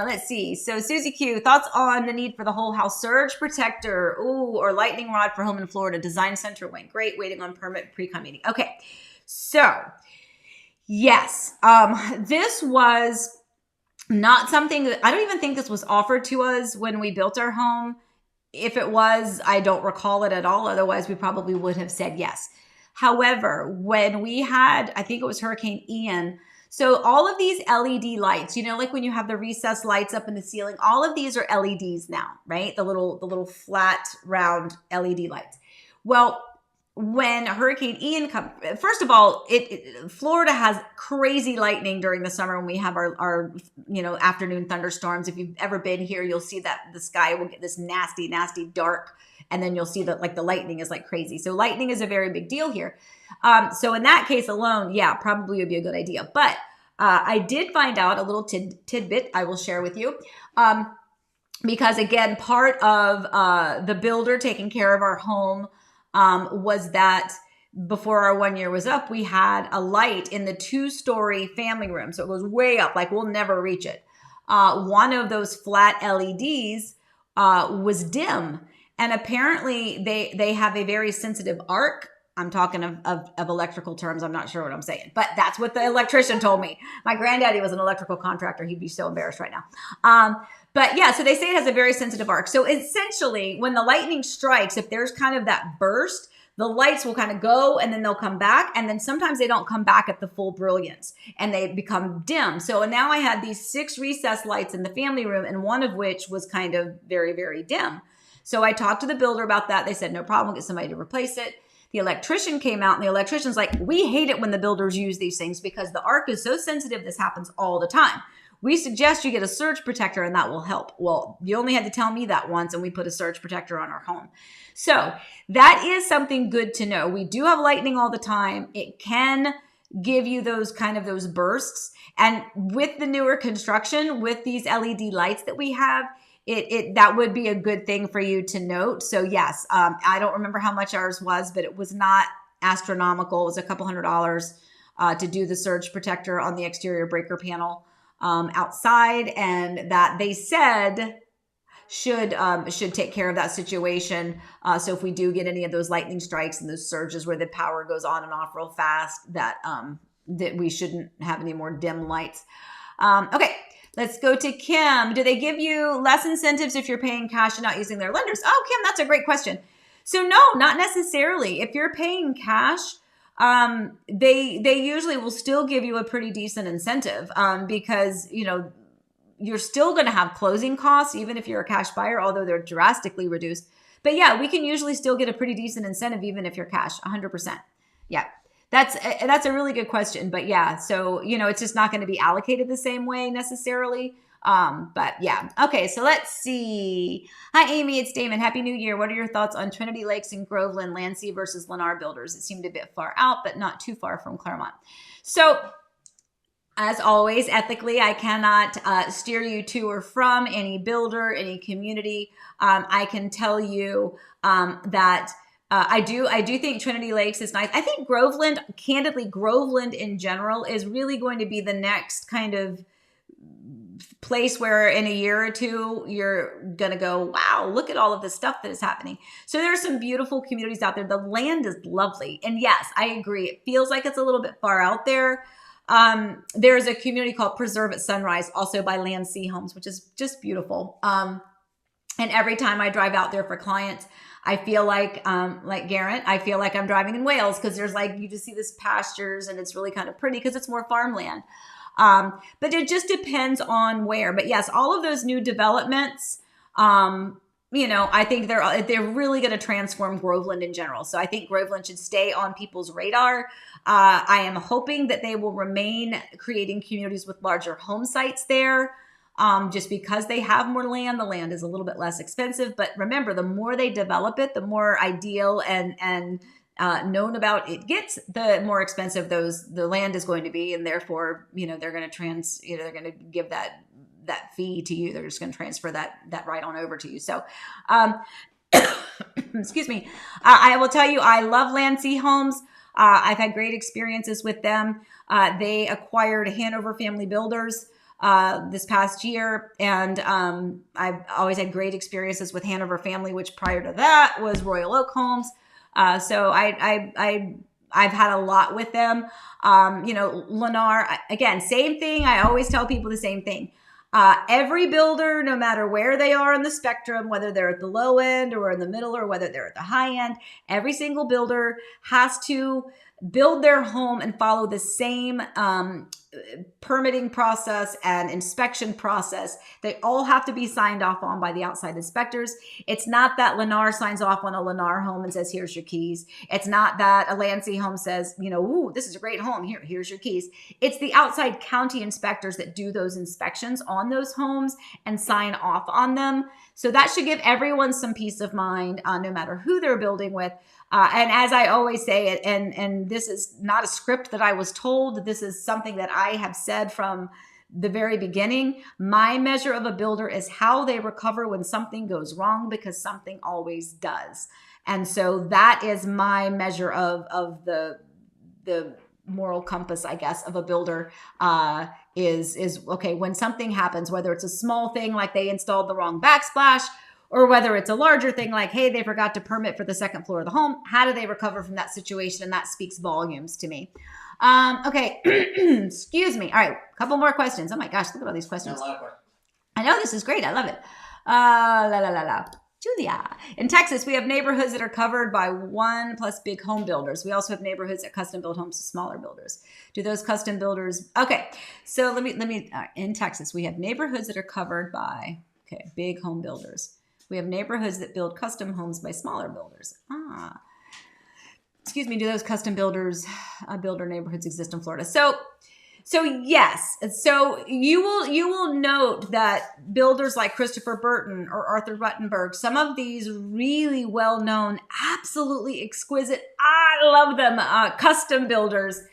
Let's see. So Susie Q, thoughts on the need for the whole house surge protector, or lightning rod for home in Florida, design center wing. Great, waiting on permit, pre-con meeting. Okay. So yes, this was not something that, I don't even think this was offered to us when we built our home. If it was, I don't recall it at all. Otherwise, we probably would have said yes. However, when we had, I think it was Hurricane Ian, so all of these LED lights, like when you have the recessed lights up in the ceiling, all of these are LEDs now, right? The little flat, round LED lights. Well, when Hurricane Ian comes, first of all, Florida has crazy lightning during the summer when we have our afternoon thunderstorms. If you've ever been here, you'll see that the sky will get this nasty, nasty dark, and then you'll see that like the lightning is like crazy. So lightning is a very big deal here. So in that case alone, yeah, probably would be a good idea. But I did find out a little tidbit I will share with you. Because again, part of the builder taking care of our home was that before our 1 year was up, we had a light in the 2-story family room. So it goes way up, like we'll never reach it. One of those flat LEDs was dim. And apparently they have a very sensitive arc. I'm talking of electrical terms. I'm not sure what I'm saying, but that's what the electrician told me. My granddaddy was an electrical contractor. He'd be so embarrassed right now. But yeah, so they say it has a very sensitive arc. So essentially, when the lightning strikes, if there's kind of that burst, the lights will kind of go and then they'll come back. And then sometimes they don't come back at the full brilliance and they become dim. So now I had these 6 recessed lights in the family room, and one of which was kind of very, very dim. So I talked to the builder about that. They said, no problem, we'll get somebody to replace it. The electrician came out and the electrician's like, we hate it when the builders use these things because the arc is so sensitive. This happens all the time. We suggest you get a surge protector and that will help. Well, you only had to tell me that once and we put a surge protector on our home. So that is something good to know. We do have lightning all the time. It can give you those bursts. And with the newer construction, with these LED lights that we have, that would be a good thing for you to note. So yes, I don't remember how much ours was, but it was not astronomical. It was a couple $100 to do the surge protector on the exterior breaker panel outside, and that they said should take care of that situation. So if we do get any of those lightning strikes and those surges where the power goes on and off real fast, that we shouldn't have any more dim lights. Okay. Let's go to Kim. Do they give you less incentives if you're paying cash and not using their lenders? Oh, Kim, that's a great question. So no, not necessarily. If you're paying cash, they usually will still give you a pretty decent incentive because, you're still going to have closing costs, even if you're a cash buyer, although they're drastically reduced. But yeah, we can usually still get a pretty decent incentive, even if you're cash, 100%. Yeah. That's a really good question, but yeah, so, it's just not going to be allocated the same way necessarily. But yeah. Okay. So let's see. Hi, Amy. It's Damon. Happy New Year. What are your thoughts on Trinity Lakes and Groveland, Landsea versus Lennar builders? It seemed a bit far out, but not too far from Claremont. So as always, ethically, I cannot steer you to or from any builder, any community. I can tell you that I do think Trinity Lakes is nice. I think Groveland, candidly, Groveland in general is really going to be the next kind of place where in a year or two, you're going to go, wow, look at all of this stuff that is happening. So there are some beautiful communities out there. The land is lovely. And yes, I agree. It feels like it's a little bit far out there. There's a community called Preserve at Sunrise, also by Landsea Homes, which is just beautiful. And every time I drive out there for clients, I feel like Garrett, I feel like I'm driving in Wales because there's you just see this pastures and it's really kind of pretty because it's more farmland. But it just depends on where. But yes, all of those new developments, I think they're really going to transform Groveland in general. So I think Groveland should stay on people's radar. I am hoping that they will remain creating communities with larger home sites there. Just because they have more land, the land is a little bit less expensive. But remember, the more they develop it, the more ideal and known about it gets, the more expensive the land is going to be, and therefore, they're going to they're going to give that fee to you. They're just going to transfer that right on over to you. So, excuse me. I will tell you, I love Landsea Homes. I've had great experiences with them. They acquired Hanover Family Builders this past year. And I've always had great experiences with Hanover Family, which prior to that was Royal Oak Homes. So I've had a lot with them. Lennar, again, same thing. I always tell people the same thing. Every builder, no matter where they are in the spectrum, whether they're at the low end or in the middle or whether they're at the high end, every single builder has to build their home and follow the same permitting process and inspection process. They all have to be signed off on by the outside inspectors. It's not that Lennar signs off on a Lennar home and says, here's your keys. It's not that a Lansing home says, ooh, this is a great home. Here's your keys. It's the outside county inspectors that do those inspections on those homes and sign off on them. So that should give everyone some peace of mind, no matter who they're building with. And as I always say, and this is not a script that I was told, this is something that I have said from the very beginning. My measure of a builder is how they recover when something goes wrong, because something always does. And so that is my measure of the moral compass, I guess, of a builder, is okay, when something happens, whether it's a small thing like they installed the wrong backsplash, or whether it's a larger thing like, hey, they forgot to permit for the second floor of the home. How do they recover from that situation? And that speaks volumes to me. Okay, excuse me. All right, a couple more questions. Oh my gosh, look at all these questions. A lot of questions. I know, this is great. I love it. Julia. In Texas, we have neighborhoods that are covered by 1+ big home builders. We also have neighborhoods that custom build homes to smaller builders. Do those custom builders? Okay, so let me. In Texas, we have neighborhoods that are covered by big home builders. We have neighborhoods that build custom homes by smaller builders. Excuse me. Do those custom builder neighborhoods exist in Florida? So yes. So you will note that builders like Christopher Burton or Arthur Ruttenberg, some of these really well-known, absolutely exquisite, I love them, custom builders,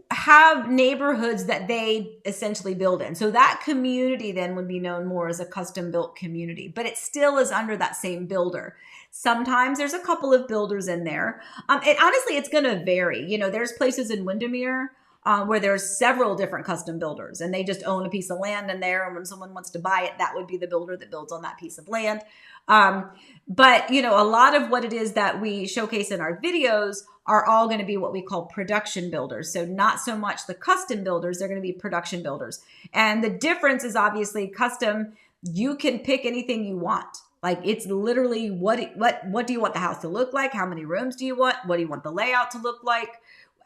have neighborhoods that they essentially build in. So that community then would be known more as a custom built community, but it still is under that same builder. Sometimes there's a couple of builders in there. Honestly, it's going to vary. There's places in Windermere where there's several different custom builders, and they just own a piece of land in there. And when someone wants to buy it, that would be the builder that builds on that piece of land. But a lot of what it is that we showcase in our videos are all going to be what we call production builders. So not so much the custom builders, they're going to be production builders. And the difference is obviously custom, you can pick anything you want. Like, it's literally what do you want the house to look like? How many rooms do you want? What do you want the layout to look like?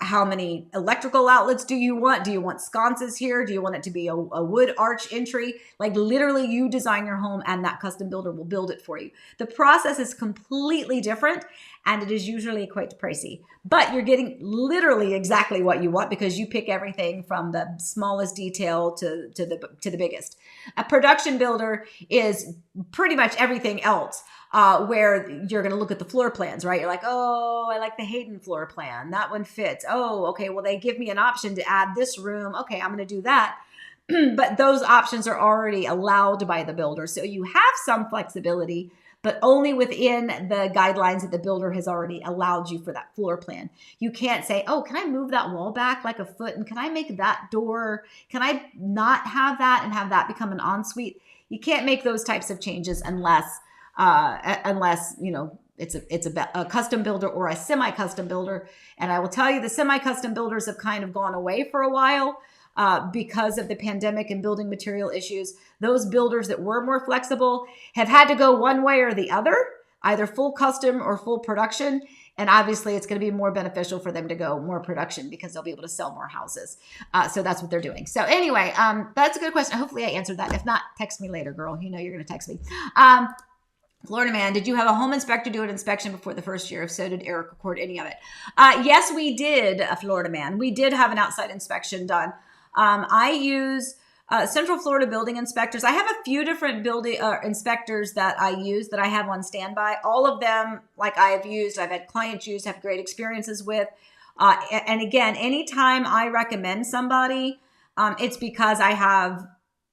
How many electrical outlets do you want? Do you want sconces here? Do you want it to be a wood arch entry? Like, literally, you design your home and that custom builder will build it for you. The process is completely different, and it is usually quite pricey. But you're getting literally exactly what you want, because you pick everything from the smallest detail to the biggest. A production builder is pretty much everything else. Where you're going to look at the floor plans, right? You're like, oh, I like the Hayden floor plan. That one fits. Oh, okay. Well, they give me an option to add this room. Okay, I'm going to do that. But those options are already allowed by the builder. So you have some flexibility, but only within the guidelines that the builder has already allowed you for that floor plan. You can't say, oh, can I move that wall back like a foot? And can I make that door? Can I not have that and have that become an ensuite? You can't make those types of changes unless it's a custom builder or a semi-custom builder. And I will tell you, the semi-custom builders have kind of gone away for a while because of the pandemic and building material issues. Those builders that were more flexible have had to go one way or the other, either full custom or full production. And obviously, it's going to be more beneficial for them to go more production because they'll be able to sell more houses. So that's what they're doing. So anyway, that's a good question. Hopefully I answered that. If not, text me later, girl. You're going to text me. Florida man, did you have a home inspector do an inspection before the first year? If so, did Eric record any of it? Yes, we did, Florida man. We did have an outside inspection done. I use Central Florida building inspectors. I have a few different building inspectors that I use that I have on standby. All of them, like I've had clients use, have great experiences with. And again, anytime I recommend somebody, it's because I have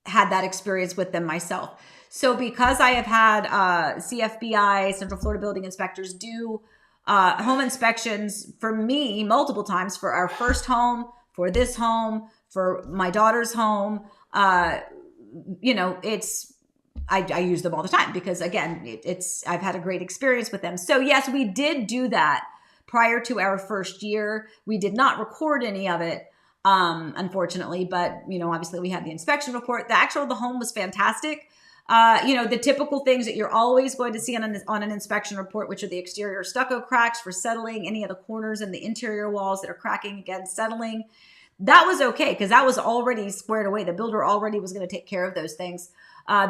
had that experience with them myself. So because I have had CFBI, Central Florida Building Inspectors, do home inspections for me multiple times for our first home, for this home, for my daughter's home, I use them all the time because, again, I've had a great experience with them. So yes, we did do that prior to our first year. We did not record any of it, unfortunately, but obviously we had the inspection report. The home was fantastic. The typical things that you're always going to see on an inspection report, which are the exterior stucco cracks for settling, any of the corners and the interior walls that are cracking, again, settling. that was okay because that was already squared away. The builder already was going to take care of those things.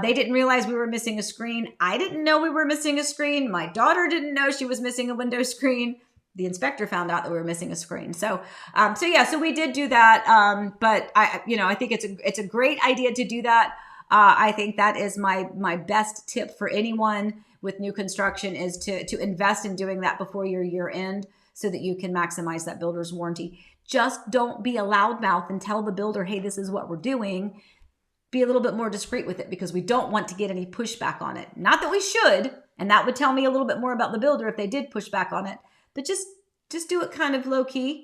They didn't realize we were missing a screen. I didn't know we were missing a screen. My daughter didn't know she was missing a window screen. The inspector found out that we were missing a screen. So we did do that. But I think it's a great idea to do that. I think that is my best tip for anyone with new construction is to invest in doing that before your year end so that you can maximize that builder's warranty. Just don't be a loudmouth and tell the builder, hey, this is what we're doing. Be a little bit more discreet with it because we don't want to get any pushback on it. Not that we should, and that would tell me a little bit more about the builder if they did push back on it, but just do it kind of low key,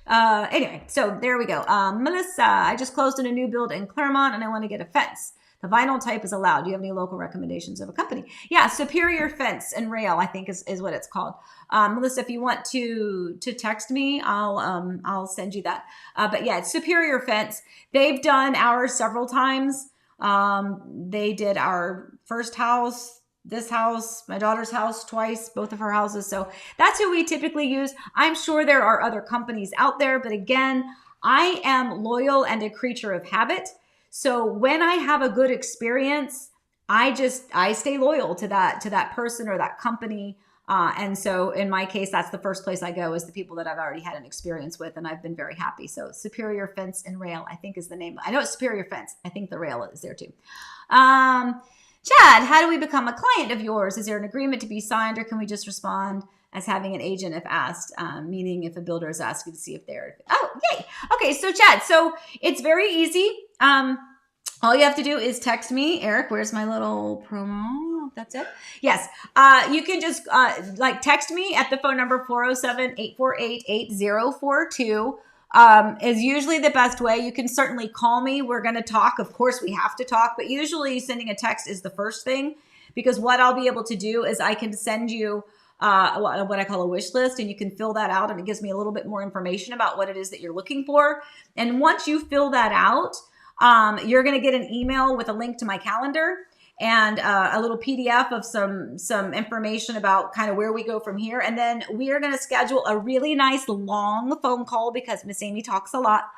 Anyway, so there we go. Melissa, I just closed on a new build in Claremont and I want to get a fence. The vinyl type is allowed. Do you have any local recommendations of a company? Yeah, Superior Fence and Rail, I think is what it's called. Melissa, if you want to text me, I'll send you that. But yeah, it's Superior Fence. They've done ours several times. They did our first house, this house, my daughter's house twice, both of her houses. So that's who we typically use. I'm sure there are other companies out there, but again, I am loyal and a creature of habit. So when I have a good experience, I stay loyal to that person or that company. And so in my case, that's the first place I go is the people that I've already had an experience with and I've been very happy. So Superior Fence and Rail, I think is the name. I know it's Superior Fence. I think the rail is there too. Chad, how do we become a client of yours? Is there an agreement to be signed or can we just respond as having an agent if asked, meaning if a builder is asking to see if they're, oh, yay. Okay, so Chad, so it's very easy. All you have to do is text me. Eric, where's my little promo? That's it. Yes. You can just text me at the phone number 407-848-8042. Is usually the best way. You can certainly call me. We're going to talk. Of course, we have to talk, but usually sending a text is the first thing because what I'll be able to do is I can send you what I call a wish list and you can fill that out and it gives me a little bit more information about what it is that you're looking for. And once you fill that out, you're going to get an email with a link to my calendar and a little PDF of some information about kind of where we go from here. And then we are going to schedule a really nice long phone call because Miss Amy talks a lot.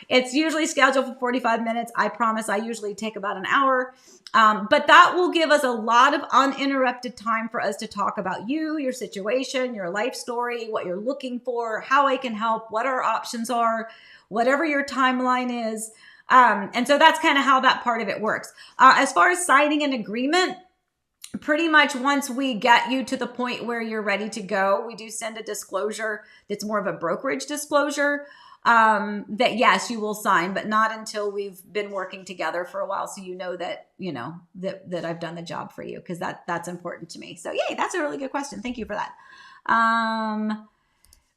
It's usually scheduled for 45 minutes. I promise I usually take about an hour. But that will give us a lot of uninterrupted time for us to talk about you, your situation, your life story, what you're looking for, how I can help, what our options are, whatever your timeline is. And so that's kind of how that part of it works. As far as signing an agreement, pretty much once we get you to the point where you're ready to go, we do send a disclosure that's more of a brokerage disclosure that yes, you will sign, but not until we've been working together for a while. So that I've done the job for you because that's important to me. So yay, that's a really good question. Thank you for that.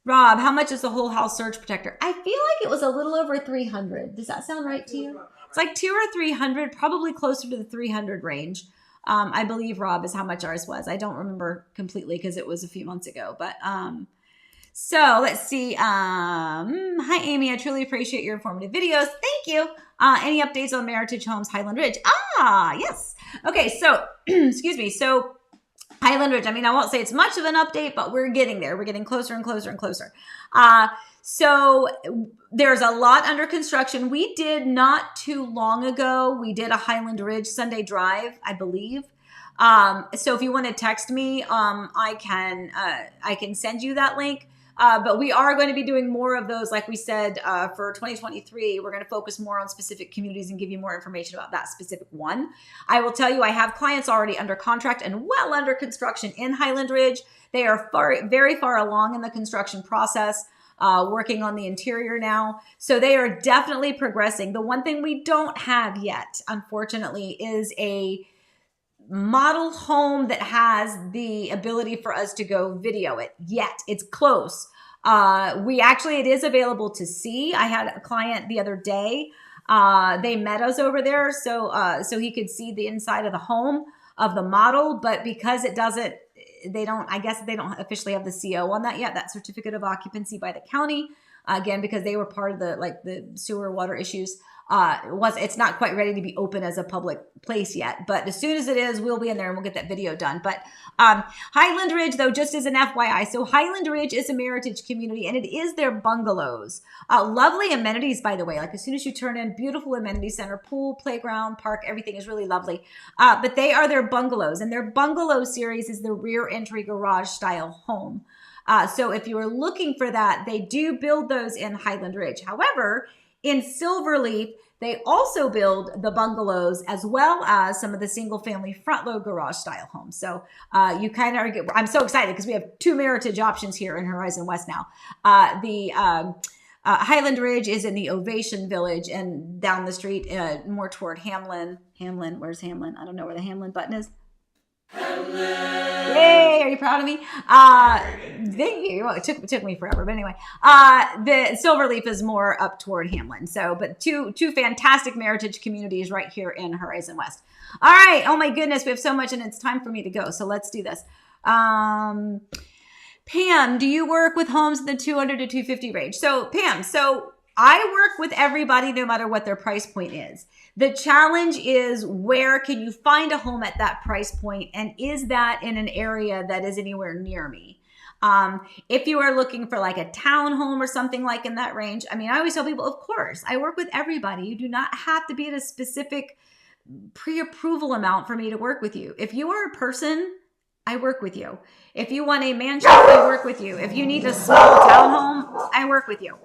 Rob, how much is the whole house surge protector? I feel like it was a little over 300. Does that sound right to you? It's like 200 or 300, probably closer to the 300 range. I believe, Rob, is how much ours was. I don't remember completely because it was a few months ago. But so let's see. Hi, Amy. I truly appreciate your informative videos. Thank you. Any updates on Meritage Homes Highland Ridge? Yes. Okay, so excuse me. So Highland Ridge, I won't say it's much of an update, but we're getting there. We're getting closer and closer and closer. So there's a lot under construction. We did not too long ago, we did a Highland Ridge Sunday drive, I believe. So if you want to text me, I can send you that link. But we are going to be doing more of those, like we said, for 2023. We're going to focus more on specific communities and give you more information about that specific one. I will tell you, I have clients already under contract and well under construction in Highland Ridge. They are very far along in the construction process, working on the interior now. So they are definitely progressing. The one thing we don't have yet, unfortunately, is a model home that has the ability for us to go video it yet. It's close. It is available to see. I had a client the other day. They met us over there so he could see the inside of the home of the model, but because they don't officially have the CO on that yet, that certificate of occupancy by the county, again, because they were part of the sewer water issues. It's not quite ready to be open as a public place yet, but as soon as it is, we'll be in there and we'll get that video done. But Highland Ridge, though, just as an FYI, so Highland Ridge is a Meritage community, and it is their bungalows. Lovely amenities, by the way. Like as soon as you turn in, beautiful amenity center, pool, playground, park, everything is really lovely. But they are their bungalows, and their bungalow series is the rear entry garage style home. So if you are looking for that, they do build those in Highland Ridge. However, in Silverleaf, they also build the bungalows as well as some of the single family front load garage style homes. So you kind of I'm so excited because we have 2 Meritage options here in Horizon West now. Highland Ridge is in the Ovation Village and down the street more toward Hamlin. Hamlin, where's Hamlin? I don't know where the Hamlin button is. Yay, are you proud of me? Thank you. Well, it took me forever, but anyway, the Silverleaf is more up toward Hamlin. So, but two fantastic Meritage communities right here in Horizon West. All right. Oh my goodness, we have so much and it's time for me to go. So let's do this. Pam, do you work with homes in the 200 to 250 range? So Pam, I work with everybody no matter what their price point is. The challenge is where can you find a home at that price point, and is that in an area that is anywhere near me? If you are looking for like a townhome or something like in that range, I mean, I always tell people, of course, I work with everybody. You do not have to be at a specific pre-approval amount for me to work with you. If you are a person, I work with you. If you want a mansion, I work with you. If you need a small townhome, I work with you.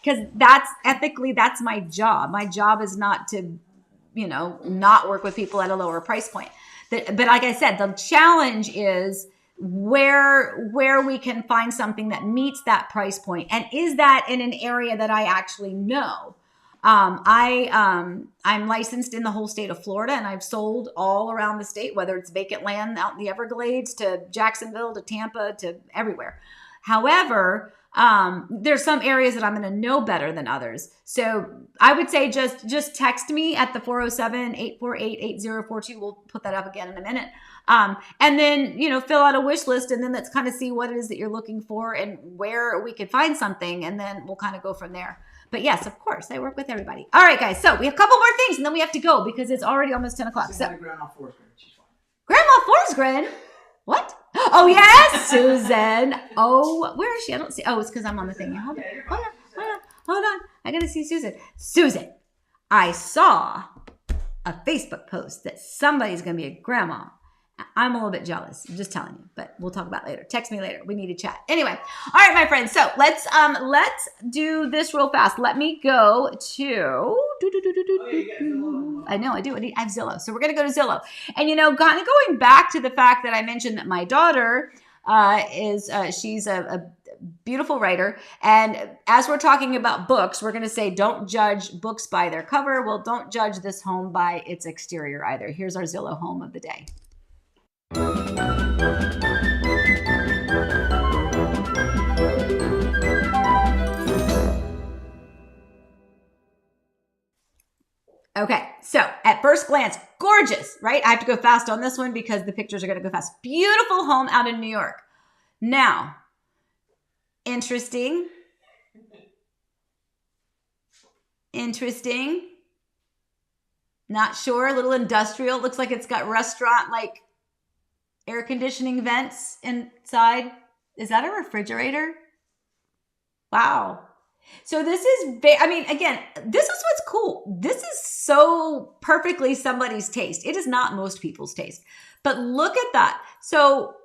Because that's my job. My job is not to, not work with people at a lower price point. But like I said, the challenge is where we can find something that meets that price point. And is that in an area that I actually know? I'm licensed in the whole state of Florida, and I've sold all around the state, whether it's vacant land out in the Everglades to Jacksonville to Tampa to everywhere. However, there's some areas that I'm going to know better than others. So I would say just text me at the 407-848-8042. We'll put that up again in a minute. And then, fill out a wish list, and then let's kind of see what it is that you're looking for and where we could find something. And then we'll kind of go from there. But yes, of course, I work with everybody. All right, guys. So we have a couple more things, and then we have to go because it's already almost 10 o'clock. So Grandma Forsgren. She's fine. Grandma Forsgren? What? Oh, yes, Susan. Oh, where is she? I don't see. Oh, it's because I'm on the thing. Hold on. I got to see Susan. Susan, I saw a Facebook post that somebody's going to be a grandma. I'm a little bit jealous. I'm just telling you, but we'll talk about it later. Text me later. We need to chat. Anyway. All right, my friends. So let's do this real fast. Let me go to, I know I do. I have Zillow. So we're going to go to Zillow. And, kind of going back to the fact that I mentioned that my daughter she's a beautiful writer. And as we're talking about books, we're going to say, don't judge books by their cover. Well, don't judge this home by its exterior either. Here's our Zillow home of the day. Okay, so at first glance, gorgeous, right? I have to go fast on this one because the pictures are going to go fast. Beautiful home out in New York. Now, interesting. Not sure, a little industrial. Looks like it's got restaurant-like air conditioning vents inside. Is that a refrigerator? Wow. So this is, again, this is what's cool. This is so perfectly somebody's taste. It is not most people's taste, but look at that. So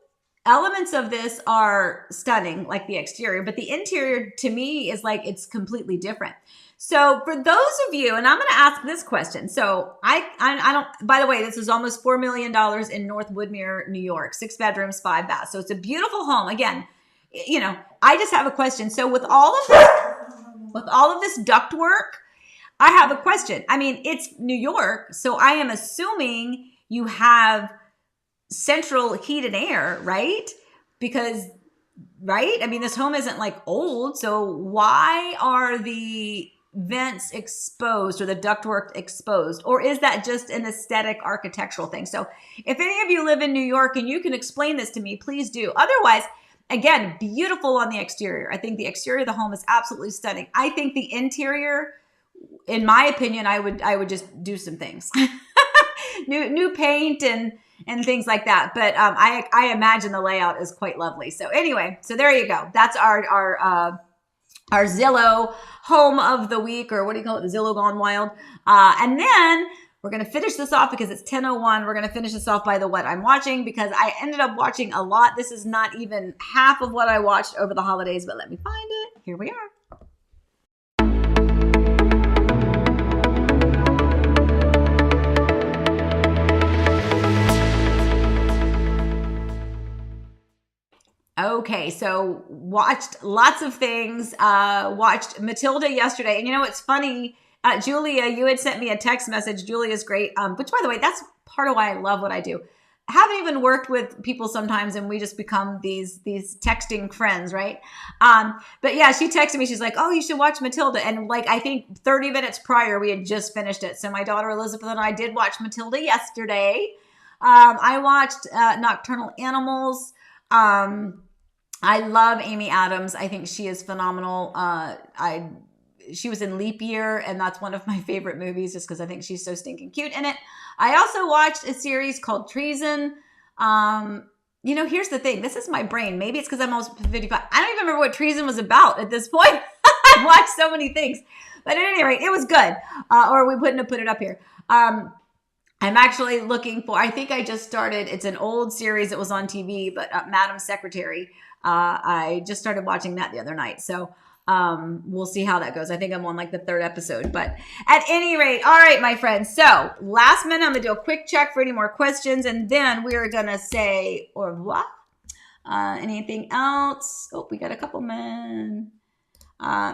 elements of this are stunning, like the exterior, but the interior to me is like, it's completely different. So for those of you, and I'm going to ask this question. So I don't, by the way, this is almost $4 million in North Woodmere, New York, 6 bedrooms, 5 baths. So it's a beautiful home. Again, I just have a question. So with all of this ductwork, I have a question. I mean, it's New York, so I am assuming you have central heat and air, right? Because, right? I mean, this home isn't like old. So why are the vents exposed or the ductwork exposed? Or is that just an aesthetic architectural thing? So if any of you live in New York and you can explain this to me, please do. Otherwise, again, beautiful on the exterior. I think the exterior of the home is absolutely stunning. I think the interior in my opinion, I would just do some things, new paint and things like that. But I imagine the layout is quite lovely. So anyway, so there you go. That's our Zillow home of the week, or what do you call it? The Zillow Gone Wild. And then we're going to finish this off because it's 10:01. We're going to finish this off by the what I'm watching, because I ended up watching a lot. This is not even half of what I watched over the holidays, but let me find it. Here we are. Okay, so watched lots of things. Watched Matilda yesterday. And you know, it's funny. Julia, you had sent me a text message. Julia's great. Which, by the way, that's part of why I love what I do. I haven't even worked with people sometimes, and we just become these texting friends, right? But yeah, she texted me. She's like, "Oh, you should watch Matilda." And like, I think 30 minutes prior, we had just finished it. So my daughter Elizabeth and I did watch Matilda yesterday. I watched Nocturnal Animals. I love Amy Adams. I think she is phenomenal. She was in Leap Year, and that's one of my favorite movies just because I think she's so stinking cute in it. I also watched a series called Treason. You know, here's the thing. This is my brain. Maybe it's because I'm almost 55. I don't even remember what Treason was about at this point. I've watched so many things. But at any rate, it was good. Or we wouldn't have put it up here. I'm actually looking for, I think I just started, it's an old series that was on TV, but Madam Secretary. I just started watching that the other night. So we'll see how that goes. I think I'm on like the 3rd episode, but at any rate, all right, my friends. So last minute, I'm gonna do a quick check for any more questions, and then we are gonna say au revoir. Anything else? Oh, we got a couple men.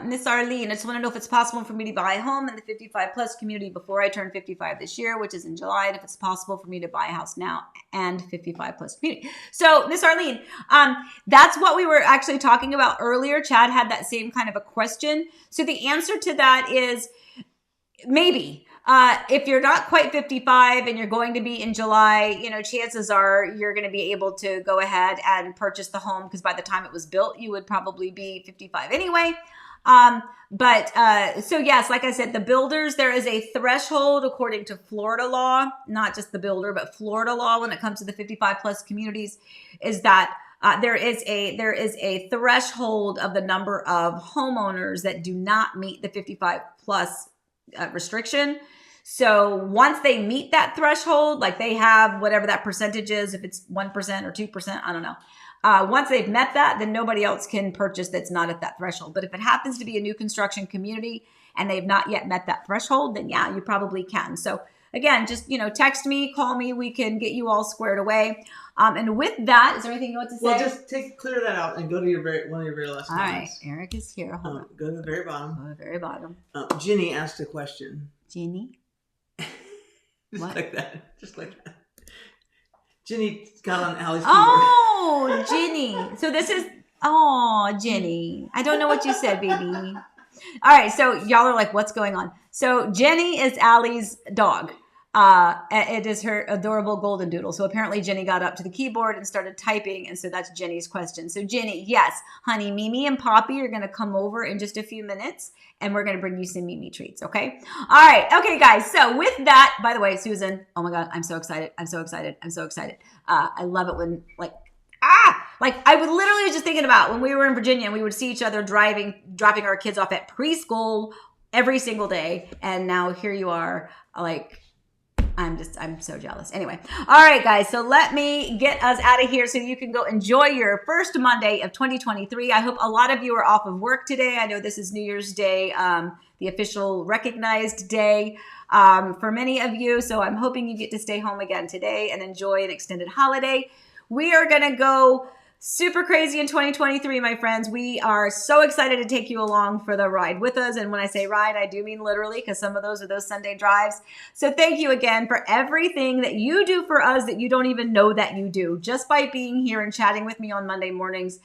Miss Arlene, I just want to know if it's possible for me to buy a home in the 55 plus community before I turn 55 this year, which is in July, and if it's possible for me to buy a house now and 55 plus community. So Miss Arlene, that's what we were actually talking about earlier. Chad had that same kind of a question. So the answer to that is maybe. If you're not quite 55 and you're going to be in July, you know, chances are you're going to be able to go ahead and purchase the home, because by the time it was built, you would probably be 55 anyway. So yes, like I said, the builders, there is a threshold according to Florida law, not just the builder, but Florida law when it comes to the 55 plus communities, is that there is a threshold of the number of homeowners that do not meet the 55 plus restriction. So once they meet that threshold, like they have whatever that percentage is, if it's 1% or 2%, I don't know. Once they've met that, then nobody else can purchase that's not at that threshold. But if it happens to be a new construction community and they've not yet met that threshold, then yeah, you probably can. So again, just, you know, text me, call me, we can get you all squared away. And with that, is there anything you want to say? Well, just clear that out and go to one of your very last comments. All right, Eric is here. Hold on. Go to the very bottom. Go to the very bottom. Ginny asked a question. Ginny? Just what? like that. Just like that. Ginny got on Allie's keyboard. Oh, Ginny. So this is, oh, Ginny. I don't know what you said, baby. All right, so y'all are like, what's going on? So Jenny is Allie's dog. It is her adorable golden doodle. So apparently Jenny got up to the keyboard and started typing, and so that's Jenny's question. So Jenny, yes, honey, Mimi and Poppy are going to come over in just a few minutes, and we're going to bring you some Mimi treats, okay? All right, okay, guys. So with that, by the way, Susan, oh my God, I'm so excited. I'm so excited. I'm so excited. I love it when, like I would literally was just thinking about when we were in Virginia and we would see each other dropping our kids off at preschool every single day, and now here you are, like, I'm so jealous. Anyway. All right, guys. So let me get us out of here so you can go enjoy your first Monday of 2023. I hope a lot of you are off of work today. I know this is New Year's Day, the official recognized day for many of you. So I'm hoping you get to stay home again today and enjoy an extended holiday. We are going to go super crazy in 2023, my friends. We are so excited to take you along for the ride with us. And when I say ride, I do mean literally, because some of those are those Sunday drives. So thank you again for everything that you do for us that you don't even know that you do. Just by being here and chatting with me on Monday mornings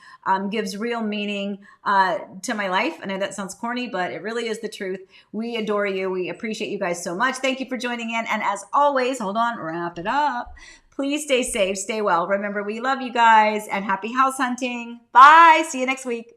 gives real meaning to my life. I know that sounds corny, but it really is the truth. We adore you. We appreciate you guys so much. Thank you for joining in. And as always, hold on, wrap it up. Please stay safe, stay well. Remember, we love you guys, and happy house hunting. Bye. See you next week.